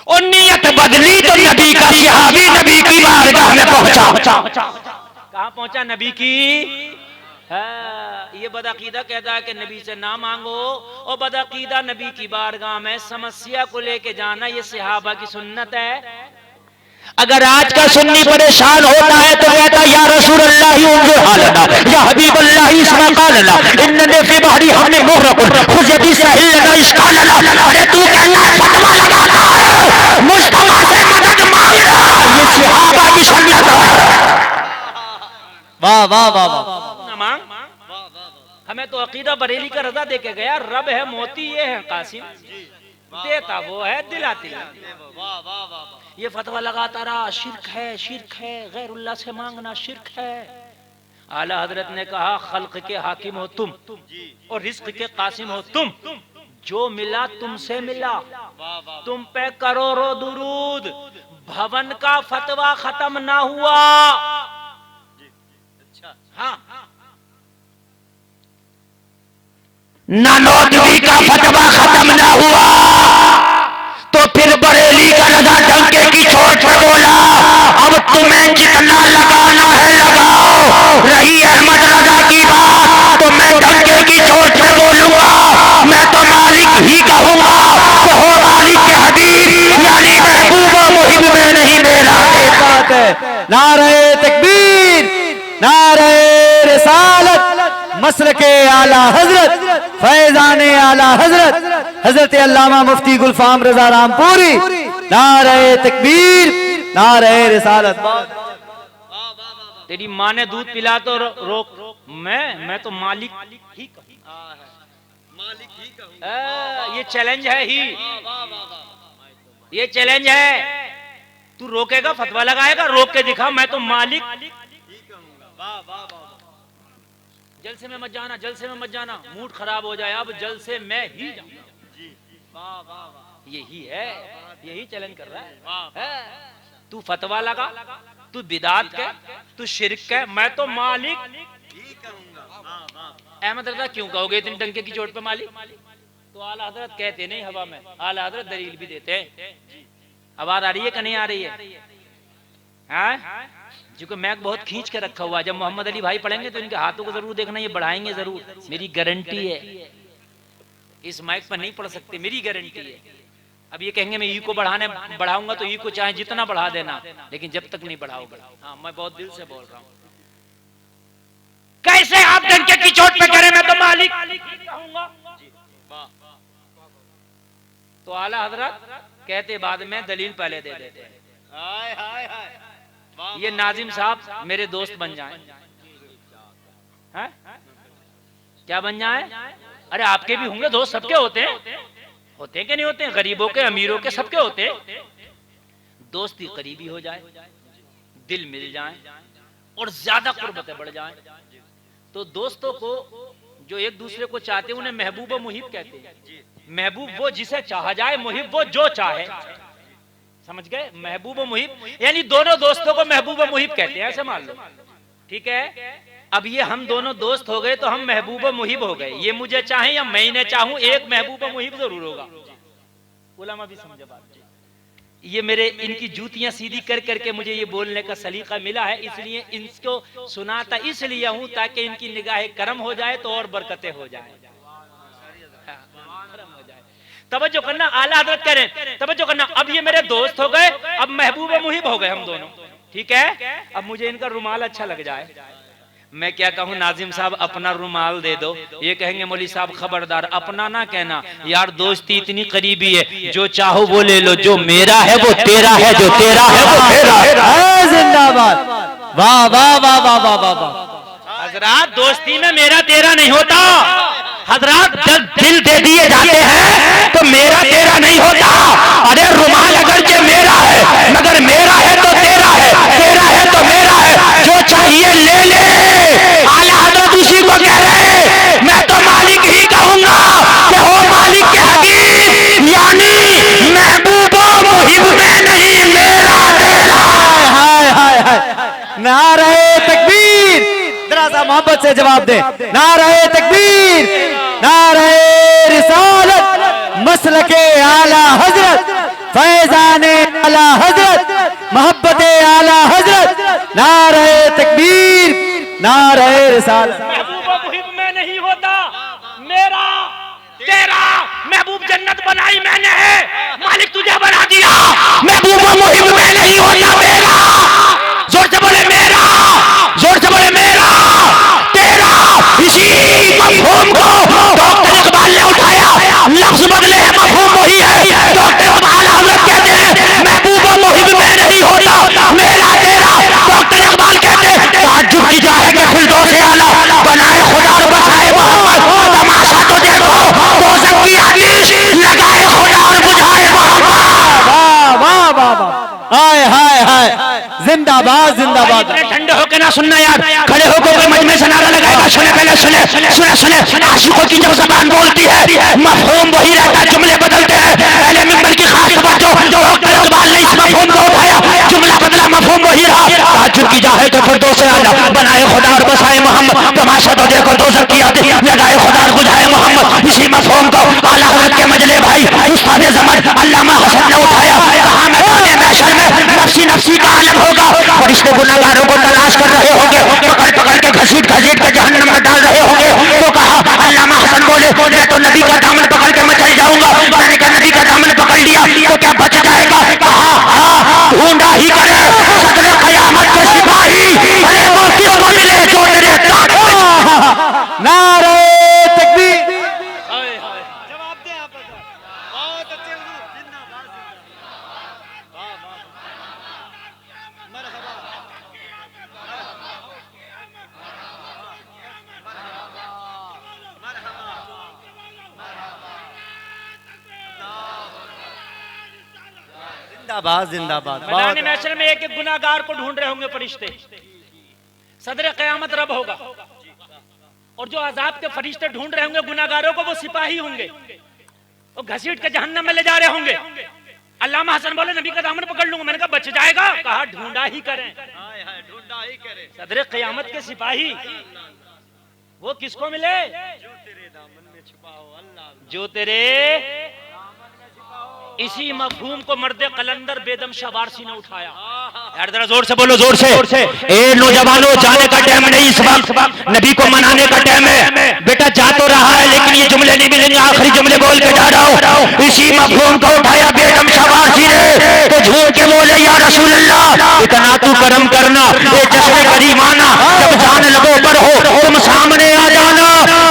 और नीयत बदली तो नबी का सहाबी नबी की बारगाह में पहुंचा। कहाँ पहुंचा? नबी की। ये बदअकीदा कहता है कि नबी से ना मांगो, और बदअकीदा नबी की बारगाह में समस्या को लेके जाना ये सहाबा की सुन्नत है। अगर आज का सुन्नी परेशान होता है तो कहता या रसूल अल्लाह उन्जुर हालना, या हबीब अल्लाह इस्मा कालना, इन्ने फी बहरी हमने मुहरकुन खुजबी सहिल लना इश्कालना। अरे तू कहता है फतवा लगाता है, मुस्तफा से मदद मांगना, ये सहाबा की सुन्नत है। वाह वाह वाह वाह। मांग, हमें तो अकीदा बरेली का रजा दे के गया, रब है मोती ये है कासिम, देता वो है दिलाती। ये फतवा लगाता रहा शिर्क है, शिर्क है, गैरुल्लाह से मांगना शिर्क है। आला हजरत ने कहा खल्क के हाकिम हो तुम और रिज्क के कासिम हो तुम, जो मिला तुमसे मिला, तुम पे करोड़ों दुरूद, भवन का फतवा खत्म ना हुआ। हाँ, नानौदवी का फतवा खत्म ना हुआ तो फिर बरेली का रजा डंके की चोट पर बोला अब तुम्हें जितना लगाना है लगाओ। रही अहमद रजा की बात तो मैं डंके की चोट पर बोलूंगा, मैं तो मालिक ही कहूंगा। कहो मालिक के हबीब यानी महबूब मुहिब में नहीं मेरा। बात है। नारे तकबीर, नारे रिसालत, मसलके आला हजरत, फैजाने आला हजरत हजरत अल्लामा मुफ्ती गुलफाम रजा रामपुरी। नारे तकबीर, नारे रिसालत। तेरी माँ ने दूध पिला तो रोक, मैं तो मालिक ही कहूं। ये चैलेंज है ही, ये चैलेंज है। तू रोकेगा, फतवा लगाएगा, रोक के दिखा, मैं तो मालिक। जलसे में मत जाना, जलसे में मत जाना, मूड खराब हो जाए, अब जलसे में ही जाऊंगा। यही है, यही चैलेंज कर रहा है। तू फतवा लगा, तू बिदात कह, तू शिरक कह, मैं तो मालिक ही कहूंगा। अहमद रजा क्यों कहोगे इतनी डंके की चोट पे मालिक? तो आला हजरत कहते नहीं हवा में, आला हजरत दलील भी देते हैं। आवाज आ रही है कि नहीं आ रही है? हाँ? क्योंकि मैक बहुत खींच के रखा हुआ है। जब मोहम्मद अली भाई पढ़ेंगे तो इनके हाथों को जरूर देखना, ये बढ़ाएंगे जरूर, मेरी गारंटी है। इस माइक पर नहीं पढ़ सकते, मेरी गारंटी है। अब ये कहेंगे मैं ई को बढ़ाऊंगा तो ई को चाहे जितना बढ़ा देना, लेकिन जब तक नहीं बढ़ाओगे। हाँ, मैं बहुत दिल से बोल रहा हूँ। कैसे आप डंके की चोट पे करें, मैं तो मालिक कहूंगा। तो आला हजरत कहते बाद में, दलील पहले दे देते हैं। ये नाजिम साहब मेरे दोस्त बन जाएं। हैं? क्या बन जाए? अरे आपके भी होंगे दोस्त, सबके होते हैं कि नहीं होते हैं? गरीबों के, अमीरों के, सबके होते हैं। दोस्ती करीबी हो जाए, दिल मिल जाए और ज्यादा कुर्बतें बढ़ जाएं। तो दोस्तों को जो एक दूसरे को चाहते हैं उन्हें महबूब व मुहिब कहते हैं। महबूब वो जिसे चाहा जाए, मुहिब वो जो चाहे। समझ गए? महबूब व मुहिब यानी दोनों दोस्तों को महबूब व मुहिब कहते हैं, ऐसे मान लो। ठीक है? अब ये हम दोनों दोस्त हो गए तो हम महबूब व मुहिब हो गए। ये मुझे चाहे या मैं इन्हें चाहूं, एक महबूब व मुहिब जरूर होगा। उलमा भी समझे बात। ये मेरे इनकी जूतियां सीधी कर करके मुझे ये बोलने का सलीका मिला है, इसलिए इनको सुनाता इसलिए हूं ताकि इनकी निगाहें करम हो जाए तो और बरकतें हो जाए। तवज्जो करना, आला हजरत कह रहे हैं तवज्जो करना। अब ये मेरे दोस्त हो गए, अब महबूब व मुहिब हो गए हम दोनों। ठीक है? अब मुझे इनका रुमाल अच्छा लग जाए, मैं क्या कहूँ, नाजिम साहब अपना रुमाल दे दो। ये कहेंगे मौली साहब खबरदार, अपना ना कहना यार, दोस्ती इतनी करीबी है, जो चाहो वो ले लो, जो मेरा है वो तेरा है, जो तेरा है वो मेरा है। जिंदाबाद, वाह वाह वाह वाह वाह वाह वाह। हजरात, दोस्ती में मेरा तेरा नहीं होता। हजरात, जब दिल दे दिए जाते हैं तो मेरा तेरा नहीं होता। अरे रुमाल अगरचे मेरा है, मगर मेरा है तो तेरा है, तेरा है तो मेरा है, जो चाहिए ले ले। आला हजरत उसी को कह रहे हैं, मैं तो मालिक ही कहूंगा कि हो मालिक के हकीम, यानी महबूब मुहिब में नहीं, मेरा तेरा। हाय हाय हाय, नारे तकबीर। जरा सा मोहब्बत से जवाब दे, नारे तकबीर, नारे रिसालत, मसलके आला हजरत, फैजाने आला हजरत, मोहब्बते आला हजरत, नारे तकबीर, नारे रिसालत। महबूब मुहिब में नहीं होता, मेरा तेरा। महबूब जन्नत बनाई मैंने है, मालिक तुझे बना दिया। महबूब मुहिब में नहीं होता, मेरा। जोर से बोले मेरा, जोर से बोले मेरा तेरा। इसी मफहूम को डॉक्टर इकबाल ने उठाया, लफ्ज बदले हैं, मफहूम वही है। डॉक्टर इकबाल हजरत कहते हैं महबूब मुहिब में नहीं होता, मेरा तेरा। डॉक्टर इकबाल कहते हैं ताज्जुब की जाए कि फिरदौस आला बनाए खुदा और बसाए मोहम्मद। तमाशा तो देखो, दोज़ख की आतिश लगाए खुदा और बुझाए मोहम्मद। वाह वाह वाह वाह, हाय हाय हाय, जिंदाबाद जिंदाबाद। इतने ठंडे होकर ना सुनना यार, खड़े होकर कोई मजमे से नारा लगाएगा, सुने पहले सुने सुने सुने। आशिकों की जब ज़बान बोलती है मफहूम वही रहता है, जुमले बदलते हैं। पहले मिंबर की खास तवज्जो, डॉक्टर इकबाल ने इस मफहूम को उठाया, जुमला बदला, मफहूम वही रहा। ताज्जुब की जाए तो फिरदौस आला बनाए खुदा और बसाए मोहम्मद। तमाशा तो देखो, दोज़ख की आतिश लगाए खुदा और बुझाए मोहम्मद। इसी मफहूम को आला हज़रत के मजले भाई उस्ताद ज़मान अल्लामा हसन ने उठाया। कहा मैदान महशर में नफ्सी नफ्सी का आलम होगा, फरिश्ते गुनाहगारों को तलाश कर रहे होंगे, पकड़ पकड़ के घसीट घसीट के जहन्नम में डाल रहे होंगे। तो कहा अल्लामा हसन बोले मैं तो नबी का दामन पकड़ के मैं चल जाऊंगा। मैंने कहा नबी का दामन पकड़ लिया तो क्या बच जाएगा? कहा हाँ, ढूंढा ही करे सदर क़यामत के सिपाही, अरे वो किसको मिले जो तेरे ताक़त। नारे तकबीर। जवाब दे आप, बहुत अच्छे हुजूर, जिंदाबाद जिंदाबाद जिंदाबाद। मैदान महशर में एक एक गुनाहगार को ढूंढ रहे होंगे फरिश्ते। सदर क़यामत रब होगा और जो अजाब के फरिश्ते ढूंढ रहे होंगे गुनाहगारों को, वो सिपाही होंगे, वो घसीट के जहन्नम में ले जा रहे होंगे। अल्लामा हसन बोले नबी का दामन पकड़ लूंगा। मैंने कहा बच जाएगा? कहा ढूंढा ही करें। ढूंढा ही करे, सदर क़यामत के सिपाही वो किसको मिले? जो तेरे दामन में छुपा हो अल्लाह, जो तेरे। इसी मफहूम को मर्द कलंदर बेदम शाह वारसी ने उठाया। यार जरा जोर से बोलो, जोर से। ए नौजवानों, जाने का टाइम नहीं, इस वक्त नबी को मनाने का टाइम है। बेटा जा तो रहा है लेकिन ये जुमले नहीं मिलेंगे, आखिरी जुमले बोल के जा रहा हूँ। इसी मफहूम को उठाया बेगम शवासी ने तो झूम के बोले या रसूल अल्लाह, इतना तू करम करना, ये जश्न करीमाना, जब जान लगो पर हो तुम सामने आ जाना।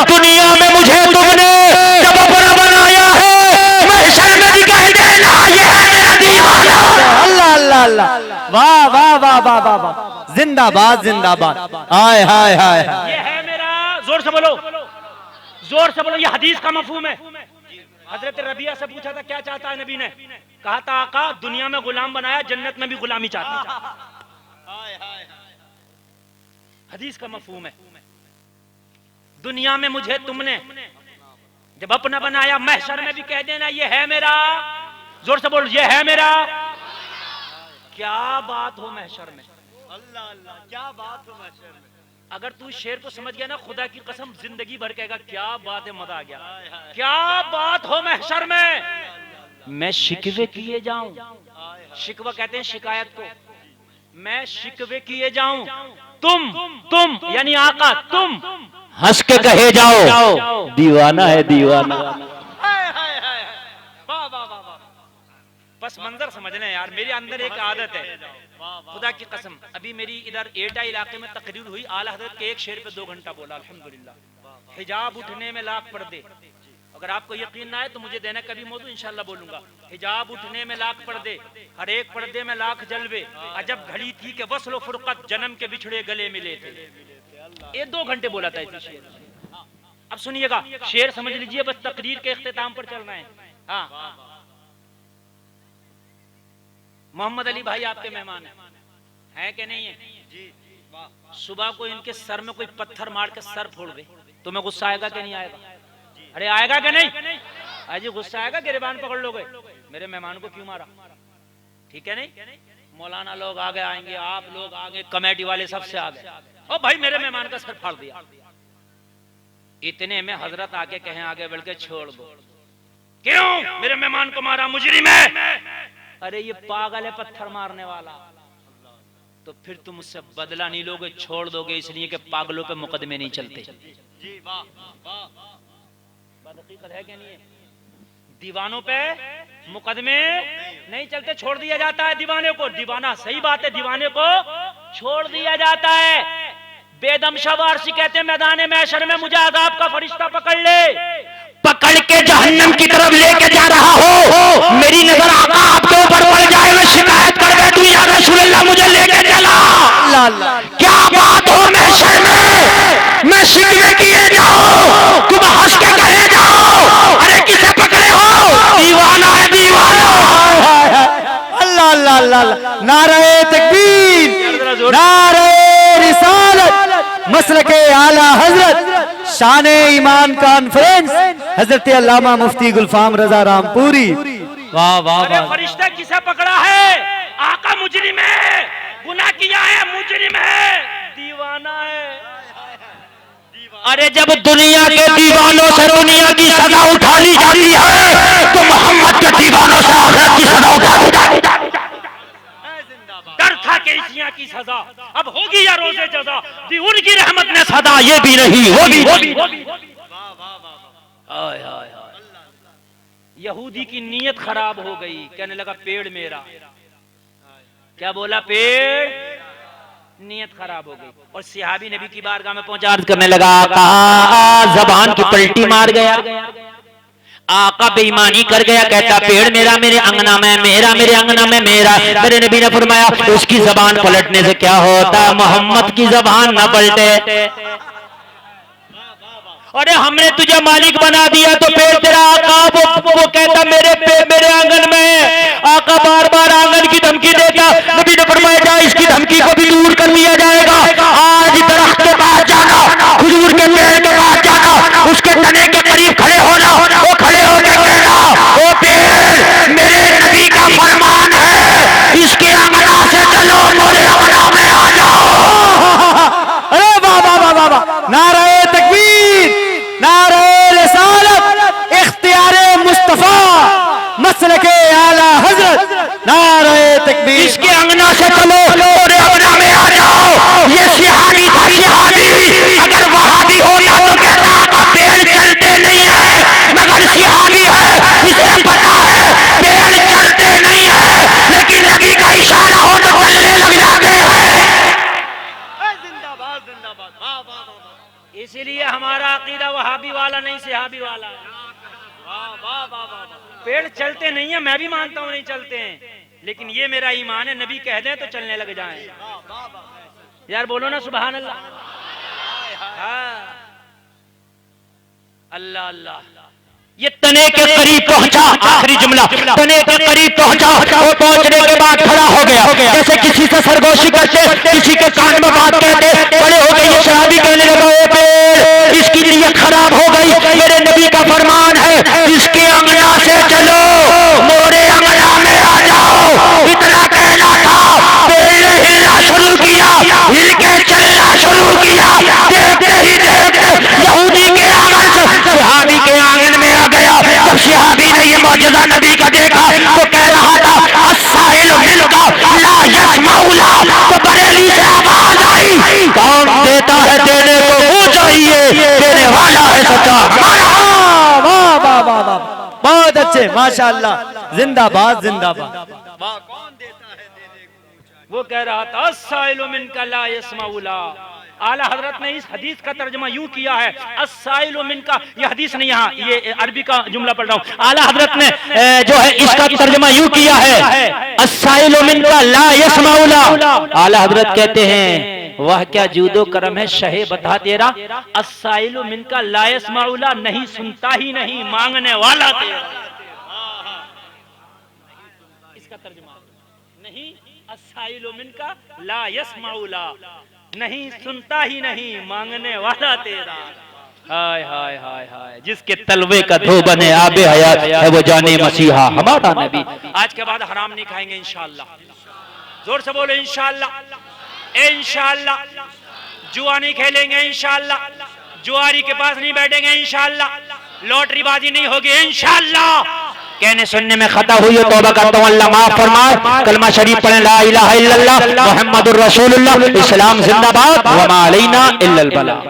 दुनिया में मुझे तुमने जब अपना बनाया है, महशर में भी कह देना ये है मेरा दीवाना। अल्लाह अल्लाह अल्लाह, वाह वाह वाह वाह वाह वाह, जिंदाबाद जिंदाबाद, हाय हाय हाय। ये है मेरा, जोर से बोलो, जोर से बोलो, ये हदीस का मफहूम है। हजरत रबिया से पूछा था क्या चाहता है नबी ने, कहा था आका दुनिया में गुलाम बनाया, जन्नत में भी गुलामी चाहता है। हदीस का मफहूम है, दुनिया में मुझे तुमने जब अपना बनाया, महशर में भी कह देना ये है मेरा। जोर से बोल, ये है मेरा। क्या बात हो महशर में, अल्लाह अल्लाह, क्या बात हो महशर में। अगर तू शेर को समझ गया ना, खुदा की कसम जिंदगी भर कहेगा क्या बात है, मजा आ गया। क्या बात हो महशर में, मैं शिकवे किए जाऊं, शिकवा कहते हैं शिकायत को, मैं शिकवे किए जाऊं, तुम यानी आका तुम हंस के कहे जाओ दीवाना है दीवाना। वाह वाह वाह वाह, बस मंजर समझना यार। मेरे अंदर एक आदत है, खुदा की कसम, अभी मेरी इधर एटा इलाके में तकरीर हुई, आला हजरत के एक शेर पे 2 घंटा बोला अल्हम्दुलिल्लाह। हिजाब उठने में लाख पर्दे, अगर आपको यकीन ना है तो मुझे देना कभी मौजू, इंशाल्लाह बोलूंगा। हिजाब उठने में लाख पर्दे, हर एक पर्दे में लाख जलवे, अजब घड़ी थी कि वस्ल फुरकत, जन्म के बिछड़े गले मिले थे। ये 2 घंटे बोला था इसी शेर। अब सुनिएगा, शेर समझ लीजिए, बस तकरीर के इख्तिताम पर चलना है। हाँ, मोहम्मद अली भाई आपके मेहमान है कि नहीं है? सुबह को इनके सर में कोई पत्थर मार के सर फोड़ दे, तुम्हें गुस्सा आएगा कि नहीं आएगा? अरे आएगा कि नहीं? अजी गुस्सा आएगा, गिरबान पकड़ लोगे, मेरे मेहमान को क्यों मारा? ठीक है नहीं? मौलाना लोग आगे आएंगे, आप लोग आगे, कमेटी वाले सबसे आगे, ओ भाई मेरे मेहमान का सर फाड़ दिया। इतने में हजरत आके कहें आगे बढ़ के छोड़ दो, क्यों मेरे मेहमान को मारा, मुजरिम है? अरे ये पागल है पत्थर मारने वाला। तो फिर तुम उससे बदला नहीं लोगे, छोड़ दोगे, इसलिए कि पागलों पे मुकदमे नहीं चलते। जी वाह वाह, बात हकीकत है कि नहीं है? दीवानों पे मुकदमे नहीं चलते, छोड़ दिया जाता है दीवाने को। दीवाना, सही बात है, दीवाने को छोड़ दिया जाता है। बेदम शवारसी कहते हैं मैदान महशर में मुझे अज़ाब का फरिश्ता पकड़ ले, पकड़ के जहन्नम की तरफ लेके जा रहा हो, मेरी नजर आका आपके ऊपर पड़ जाए, मैं शिकायत कर बैठूं या रसूल अल्लाह मुझे लेके चला। क्या बात हो महशर में, मैं शिकवे किए जाओ, तुम हंस के कहे जाओ, अरे किसे पकड़े हो, दीवाना है दीवाना। अल्लाह अल्लाह अल्लाह, नारे तकबीर, नारे रिसालत, मसलके आला हजरत, शान ईमान कॉन्फ्रेंस, हजरत अल्लामा मुफ्ती गुलफाम रजा रामपुरी। वाह वाह वाह, फरिश्ता किसे पकड़ा है? आका मुजरिम है, गुनाह किया है, मुजरिम है, दीवाना है। अरे जब दुनिया के दीवानों से दुनिया की सजा उठा ली जाती है, तो मोहम्मद के दीवानों से आखिरत की सजा उठा ली जाती है। डर था कि इसियां की सजा अब होगी या रोजे जजा, दी उनकी रहमत ने सजा सदा ये भी नहीं होगी। यहूदी की नीयत खराब हो गई, कहने लगा पेड़ मेरा, क्या बोला, पेड़, नीयत खराब हो गई। और सिहाबी नबी की बारगाह में पहुंचा, अर्ज करने लगा, कहा जबान की पलटी मार गया, आका बेईमानी कर गया, कहता पेड़ मेरा, मेरे अंगना में मेरा, मेरे अंगना में मेरा। मेरे नबी ने फरमाया उसकी जबान पलटने से क्या होता, मोहम्मद की जबान न पलटे। अरे हमने तुझे मालिक बना दिया तो पेड़ तेरा, आका वो कहता मेरे आंगन में, आका बार बार आंगन की धमकी देता। नबी ने फरमाया जा इसकी धमकी को भी दूर कर दिया जाएगा, आज दरख्त के पास जाना, खजूर के पेड़ के पास जाना, उसके तने के करीब खड़े होना, वो खड़े होकर कहना वो पेड़ मेरे नबी का फरमान है, इसके अंगना से चलो मेरे अंगना में आ जाओ। अरे वाह वाह वाह वाह वाह, नारे तकबीर, नारे रिसालत, इख्तियारे मुस्तफा, मसलके आला हजरत, हजरत नारे तकबीर। इसके अंगना से चलो मेरे अंगना में आ जाओ। ये सिहाबी था, सिहाबी। अगर वहाबी होता तो कहता आपका पेड़ चलते नहीं है, मगर सिहाबी है, इसे पता है पेड़ चलते नहीं है, लेकिन नबी का इशारा हो तो चलने लग जाते हैं। जिंदाबाद जिंदाबाद, वाह वाह वाह। इसीलिए हमारा अकीदा वहाबी वाला नहीं सिहाबी वाला है। वाह वाह वाह वाह। पेड़ चलते नहीं है, मैं भी मानता हूँ नहीं चलते हैं, लेकिन ये मेरा ईमान है, नबी कह दें तो चलने लग जाएं। यार बोलो ना सुभान अल्लाह। हाँ। अल्लाह अल्लाह। ये तने के करीब पहुंचा, आखिरी जुमला, तने के करीब पहुंचा और पहुंचने के बाद खड़ा हो गया, जैसे किसी से सरगोशी करते, किसी के कान में बात कहते, बड़े हो गए। ये शराबी कहने लगा, ओ पेड़, इसकी नीयत खराब हो गई, मेरे नबी का फरमान है इसके अंगना से चलो मोरे अंगना में आ जाओ। इतना कहना था, पेड़ ने हिलना शुरू किया, हिल के चलना शुरू किया। देखते ही देखते यहूदी के आंगन से सिहाबी के आंगन में आ गया। जब सिहाबी ने ये मौजूदा नबी का देखा तो कह रहा था, अस्साइल मिलका ला यस्माउला। तो बरेली से आवाज आई, कौन देता है देने को वो चाहिए, देने वाला है सच्चा। वाह वाह वाह वाह वाह, बहुत अच्छे, माशाअल्लाह, जिंदाबाद जिंदाबाद। वाह, कौन देता है देने को? वो कह रहा था अस्साइलु मिनका ला यस्माउला। आला हजरत ने इस हदीस का तर्जुमा यूं किया है, अस्साइलु मिनका, ये हदीस नहीं, यहाँ ये अरबी का जुमला पढ़ रहा हूँ। आला हजरत ने जो है इसका तर्जुमा यूं किया है, अस्साइलु मिनका ला यस्माउला। आला हजरत कहते हैं, वह क्या जूदो करम है शहे बता तेरा, अस्साइलु मिनका ला यस्माउला, नहीं सुनता ही नहीं, मांगने वाला तेरा। इसका तर्जुमा नहीं, अस्साइलु मिनका ला यस्माउला, नहीं सुनता ही नहीं, मांगने वाला तेरा। हाय हाय हाय हाय, जिसके तलवे का धो बने आबे हयात है वो जाने मसीहा हमारा नबी। आज के बाद हराम नहीं खाएंगे इंशाअल्लाह। जोर से बोलो इंशाअल्लाह। इंशाअल्लाह जुआ नहीं खेलेंगे इंशाअल्लाह, जुआरी के पास नहीं बैठेंगे इंशाअल्लाह, लॉटरी बाजी नहीं होगी इंशाअल्लाह। कहने सुनने में खता हुई है, तौबा करता हूं, अल्लाह माफ फरमाए। कलमा शरीफ पढ़ें, ला इलाहा इल्लल्लाह मुहम्मदुर रसूलुल्लाह, इस्लाम जिंदाबाद, व मा अलैना इल्लल बलाग।